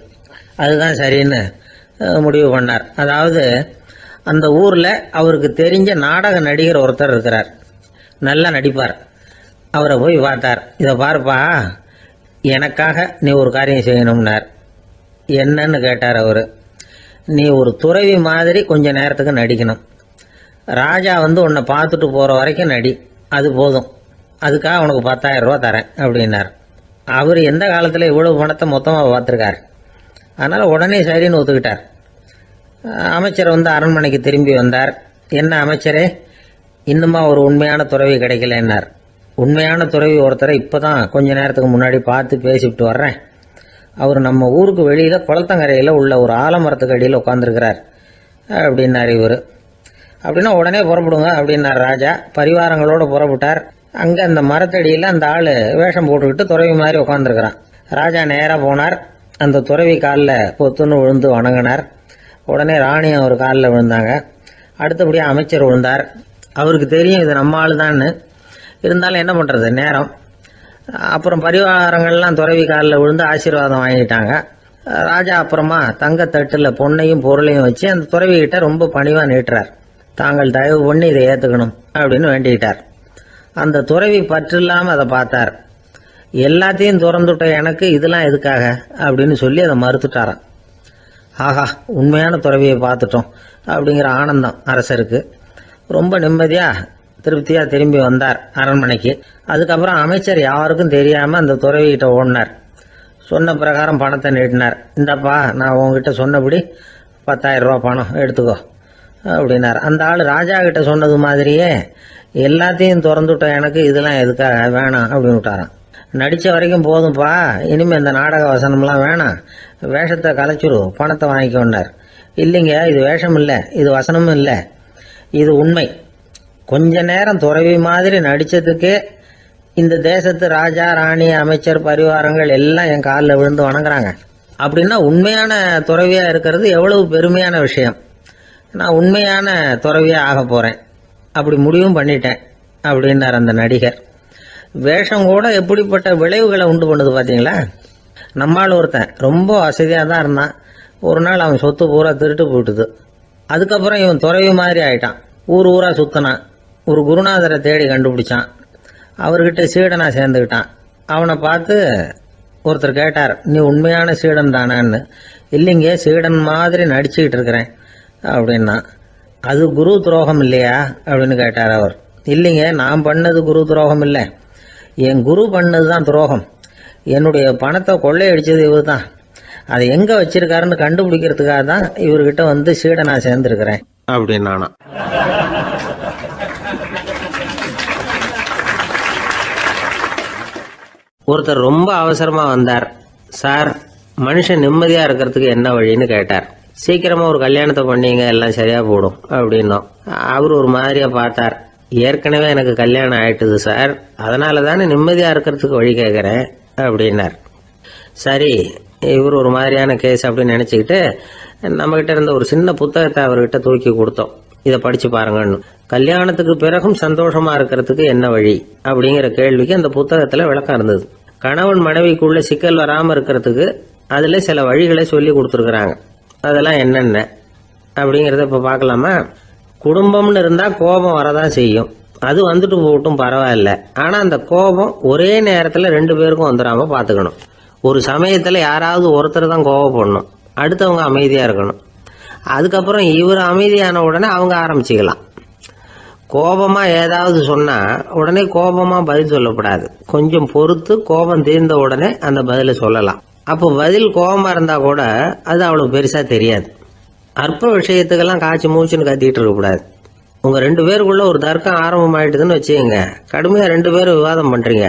அதுதான் சரின்னு முடிவு பண்ணார். அதாவது அந்த ஊரில் அவருக்கு தெரிஞ்ச நாடக நடிகர் ஒருத்தர் இருக்கிறார், நல்லா நடிப்பார். அவரை போய் பார்த்தார். இதை பாருப்பா, எனக்காக நீ ஒரு காரியம் செய்யணும்னார். என்னன்னு கேட்டார் அவர். நீ ஒரு துறவி மாதிரி கொஞ்ச நேரத்துக்கு நடிக்கணும். ராஜா உன்னை பார்த்துட்டு போகிற வரைக்கும் நடி, அது போதும். அதுக்காக உனக்கு 10,000 ரூபா தரேன் அப்படின்னார். அவர் எந்த காலத்தில் இவ்வளவு பணத்தை மொத்தமாக பார்த்துருக்கார். அதனால் உடனே சரின்னு ஒத்துக்கிட்டார். அமைச்சர் அரண்மனைக்கு திரும்பி வந்தார். என்ன அமைச்சரே, இன்னுமா ஒரு உண்மையான துறவி கிடைக்கலன்னார். உண்மையான துறவி ஒருத்தரை இப்போ தான் கொஞ்ச நேரத்துக்கு முன்னாடி பார்த்து பேசிவிட்டு வர்றேன். அவர் நம்ம ஊருக்கு வெளியில் குளத்தங்கரையில் உள்ள ஒரு ஆலமரத்துக்கு அடியில் உட்காந்துருக்கிறார் அப்படின்னார் இவர். அப்படின்னா உடனே புறப்படுங்க அப்படின்னார் ராஜா. பரிவாரங்களோடு புறப்பட்டார். அங்கே அந்த மரத்தடியில் அந்த ஆள் வேஷம் போட்டுக்கிட்டு துறவி மாதிரி உட்காந்துருக்கிறான். ராஜா நேராக போனார். அந்த துறவி காலில் பொத்துன்னு விழுந்து வணங்கினார். உடனே ராணி அவர் காலில் விழுந்தாங்க. அடுத்தபடியாக அமைச்சர் விழுந்தார். அவருக்கு தெரியும் இது நம்ம ஆள் தான்னு. இருந்தாலும் என்ன பண்ணுறது, நேரம். அப்புறம் பரிவாரங்கள்லாம் துறவி காலில் விழுந்து ஆசீர்வாதம் வாங்கிட்டாங்க. ராஜா அப்புறமா தங்கத்தட்டில் பொண்ணையும் பொருளையும் வச்சு அந்த துறவிகிட்ட ரொம்ப பணிவாக நீட்டுறார். தாங்கள் தயவு பண்ணி இதை ஏற்றுக்கணும் அப்படின்னு வேண்டிக்கிட்டார். அந்த துறவி பற்று இல்லாமல் அதை பார்த்தார். எல்லாத்தையும் திறந்துட்ட எனக்கு இதெல்லாம் எதுக்காக அப்படின்னு சொல்லி அதை மறுத்துட்டாராம். ஆஹா, உண்மையான துறவியை பார்த்துட்டோம் அப்படிங்கிற ஆனந்தம் அரசருக்கு. ரொம்ப நிம்மதியாக திருப்தியாக திரும்பி வந்தார் அரண்மனைக்கு. அதுக்கப்புறம் அமைச்சர் யாருக்கும் தெரியாமல் அந்த துறவிகிட்ட ஓடினார். சொன்ன பிரகாரம் பணத்தை நீட்டினார். இந்தப்பா, நான் உங்ககிட்ட சொன்னபடி 10,000 ரூபா பணம் எடுத்துக்கோ அப்படின்னார். அந்த ஆள் ராஜா கிட்ட சொன்னது மாதிரியே எல்லாத்தையும் திறந்துவிட்ட எனக்கு இதெல்லாம் எதுக்காக, வேணாம் அப்படின்னு விட்டாரான். நடித்த வரைக்கும் போதும்ப்பா, இனிமேல் இந்த நாடக வசனம்லாம் வேணாம், வேஷத்தை கலைச்சிரு, பணத்தை வாங்கிக்கோன்னார். இல்லைங்க, இது வேஷம் இல்லை, இது வசனமும் இல்லை, இது உண்மை. கொஞ்ச நேரம் துறவி மாதிரி நடித்ததுக்கே இந்த தேசத்து ராஜா, ராணி, அமைச்சர், பரிவாரங்கள் எல்லாம் என் காலில் விழுந்து வணங்குறாங்க. அப்படின்னா உண்மையான துறவியா இருக்கிறது எவ்வளவு பெருமையான விஷயம். நான் உண்மையான துறவியா ஆக போறேன், அப்படி முடிவும் பண்ணிட்டேன் அப்படின்னார் அந்த நடிகர். வேஷம் கூட எப்படிப்பட்ட விளைவுகளை உண்டு பண்ணுது பார்த்தீங்களா. நம்மால் ஒருத்தன் ரொம்ப வசதியாக தான் இருந்தான். ஒரு நாள் அவன் சொத்து பூரா திருட்டு போயிட்டுது. அதுக்கப்புறம் இவன் துறவி மாதிரி ஆயிட்டான். ஊர் ஊரா சுத்தினான். ஒரு குருநாதரை தேடி கண்டுபிடிச்சான். அவர்கிட்ட சீடனா சேர்ந்துக்கிட்டான். அவனை பார்த்து ஒருத்தர் கேட்டார், நீ உண்மையான சீடன் தானான்னு. இல்லைங்க, சீடன் மாதிரி நடிச்சுக்கிட்டு இருக்கிறேன் அப்படின்னா. அது குரு துரோகம் இல்லையா அப்படின்னு கேட்டார் அவர். இல்லைங்க, நான் பண்ணது குரு துரோகம் இல்லை, என் குரு பண்ணது தான் துரோகம். என்னுடைய பணத்தை கொள்ளையடிச்சது இவர் தான். அதை எங்கே வச்சிருக்காருன்னு கண்டுபிடிக்கிறதுக்காக தான் இவர்கிட்ட வந்து சீடனா சேர்ந்துருக்கிறேன் அப்படின்னானா. ஒருத்தர் ரொம்ப அவசரமா வந்தார். சார், மனுஷன் நிம்மதியா இருக்கிறதுக்கு என்ன வழின்னு கேட்டார். சீக்கிரமா ஒரு கல்யாணத்தை பண்ணீங்க, எல்லாம் சரியா போடும் அப்படின்னோம். அவர் ஒரு மாதிரியா பார்த்தார். ஏற்கனவே எனக்கு கல்யாணம் ஆயிட்டுது சார், அதனால தானே நிம்மதியா இருக்கிறதுக்கு வழி கேட்கறேன் அப்படின்னார். சரி, இவர் ஒரு மாதிரியான கேஸ் அப்படின்னு நினைச்சுக்கிட்டு நம்மகிட்ட இருந்த ஒரு சின்ன புத்தகத்தை அவர்கிட்ட தூக்கி கொடுத்தோம். இதை படிச்சு பாருங்கன்னு. கல்யாணத்துக்கு பிறகும் சந்தோஷமா இருக்கிறதுக்கு என்ன வழி அப்படிங்கிற கேள்விக்கு அந்த புத்தகத்துல விளக்கம் இருந்தது. கணவன் மனைவிக்குள்ள சிக்கல் வராம இருக்கிறதுக்கு அதுல சில வழிகளை சொல்லி கொடுத்துருக்குறாங்க. அதெல்லாம் என்னென்ன அப்படிங்கறத இப்ப பார்க்கலாமா. குடும்பம்னு இருந்தா கோபம் வரதான் செய்யும். அது வந்துட்டு போகட்டும், பரவாயில்ல. ஆனா அந்த கோபம் ஒரே நேரத்துல 2 பேருக்கும் வந்துடாம பாத்துக்கணும். ஒரு சமயத்துல யாராவது ஒருத்தர் தான் கோபப்படணும், அடுத்தவங்க அமைதியா இருக்கணும். அதுக்கப்புறம் இவர் அமைதியான உடனே அவங்க ஆரம்பிச்சுக்கலாம். கோபமா ஏதாவது சொன்னா உடனே கோபமா பதில் சொல்லக்கூடாது. கொஞ்சம் பொறுத்து கோபம் தீர்ந்த உடனே அந்த பதில சொல்லலாம். அப்போ பதில் கோபமா இருந்தா கூட அது அவ்வளவு பெருசா தெரியாது. அற்ப விஷயத்துக்கெல்லாம் காய்ச்சி மூச்சுன்னு கத்திட்டு இருக்கக்கூடாது. உங்க 2 பேருக்குள்ள ஒரு தர்க்கம் ஆரம்பம் ஆயிட்டுதுன்னு வச்சுக்கோங்க. கடுமையா 2 பேரும் விவாதம் பண்றீங்க.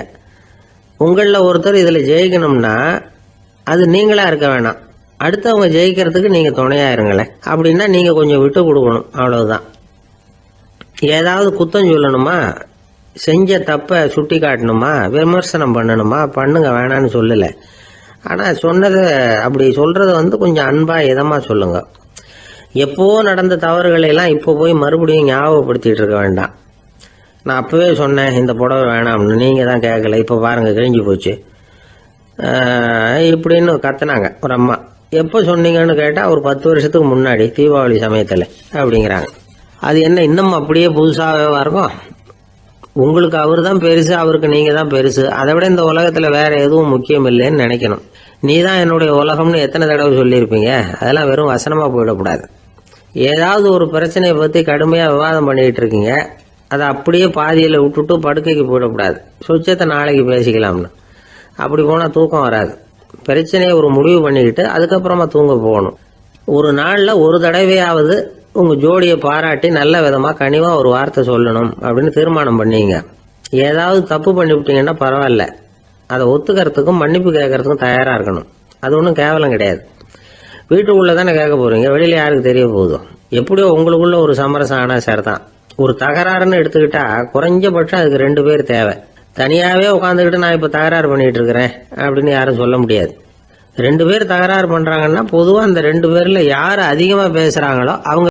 உங்கள ஒருத்தர் இதுல ஜெயிக்கணும்னா அது நீங்களா இருக்க வேணாம், அடுத்தவங்க ஜெயிக்கிறதுக்கு நீங்க துணையா இருங்களேன். அப்படின்னா நீங்க கொஞ்சம் விட்டு கொடுக்கணும், அவ்வளவுதான். ஏதாவது குத்தம் சொல்லணுமா, செஞ்ச தப்ப சுட்டி காட்டணுமா, விமர்சனம் பண்ணணுமா, பண்ணுங்க, வேணான்னு சொல்லல. ஆனா சொன்னதை அப்படி சொல்றத வந்து கொஞ்சம் அன்பா இதமா சொல்லுங்க. எப்போ நடந்த தவறுகளை எல்லாம் இப்போ போய் மறுபடியும் ஞாபகப்படுத்திட்டு இருக்க வேண்டாம். நான் அப்பவே சொன்னேன் இந்த புடவை வேணாம்னு, நீங்க தான் கேட்கல, இப்ப பாருங்க கிழிஞ்சு போச்சு இப்படின்னு கத்துனாங்க ஒரு அம்மா. எப்போ சொன்னீங்கன்னு கேட்டா ஒரு 10 வருஷத்துக்கு முன்னாடி தீபாவளி சமயத்துல அப்படிங்கிறாங்க. அது என்ன இன்னும் அப்படியே புதுசாகவே இருக்கும்? உங்களுக்கு அவர் தான் பெருசு, அவருக்கு நீங்க தான் பெருசு. அதை விட இந்த உலகத்துல வேற எதுவும் முக்கியம் இல்லைன்னு நினைக்கணும். நீ தான் என்னுடைய உலகம்னு எத்தனை தடவை சொல்லியிருப்பீங்க. அதெல்லாம் வெறும் வசனமா போயிடக்கூடாது. ஏதாவது ஒரு பிரச்சனையை பத்தி கடுமையா விவாதம் பண்ணிட்டு இருக்கீங்க, அதை அப்படியே பாதியில விட்டுட்டு படுக்கைக்கு போயிடக்கூடாது. சொச்சத்தை நாளைக்கு பேசிக்கலாம்னு. அப்படி போனா தூக்கம் வராது. பிரச்சனையை ஒரு முடிவு பண்ணிக்கிட்டு அதுக்கப்புறமா தூங்க போகணும். ஒரு நாள்ல ஒரு தடவையாவது உங்க ஜோடியை பாராட்டி நல்ல விதமா கனிவா ஒரு வார்த்தை சொல்லணும் அப்படின்னு தீர்மானம் பண்ணீங்க. ஏதாவது தப்பு பண்ணிவிட்டீங்கன்னா பரவாயில்ல, அதை ஒத்துக்கிறதுக்கும் மன்னிப்பு கேட்கறதுக்கும் தயாரா இருக்கணும். அது ஒன்றும் கேவலம் கிடையாது. வீட்டுக்குள்ள தானே கேட்க போறீங்க, வெளியில யாருக்கு தெரிய போகுதோ. எப்படியோ உங்களுக்குள்ள ஒரு சமரசம் ஆனா சரிதான். ஒரு தகராறுன்னு எடுத்துக்கிட்டா குறைஞ்சபட்சம் அதுக்கு 2 பேர் தேவை. தனியாவே உட்காந்துக்கிட்டு நான் இப்ப தகராறு பண்ணிட்டு இருக்கிறேன் அப்படின்னு யாரும் சொல்ல முடியாது. 2 பேர் தகராறு பண்றாங்கன்னா பொதுவா அந்த 2 பேர்ல யாரு அதிகமா பேசுறாங்களோ அவங்க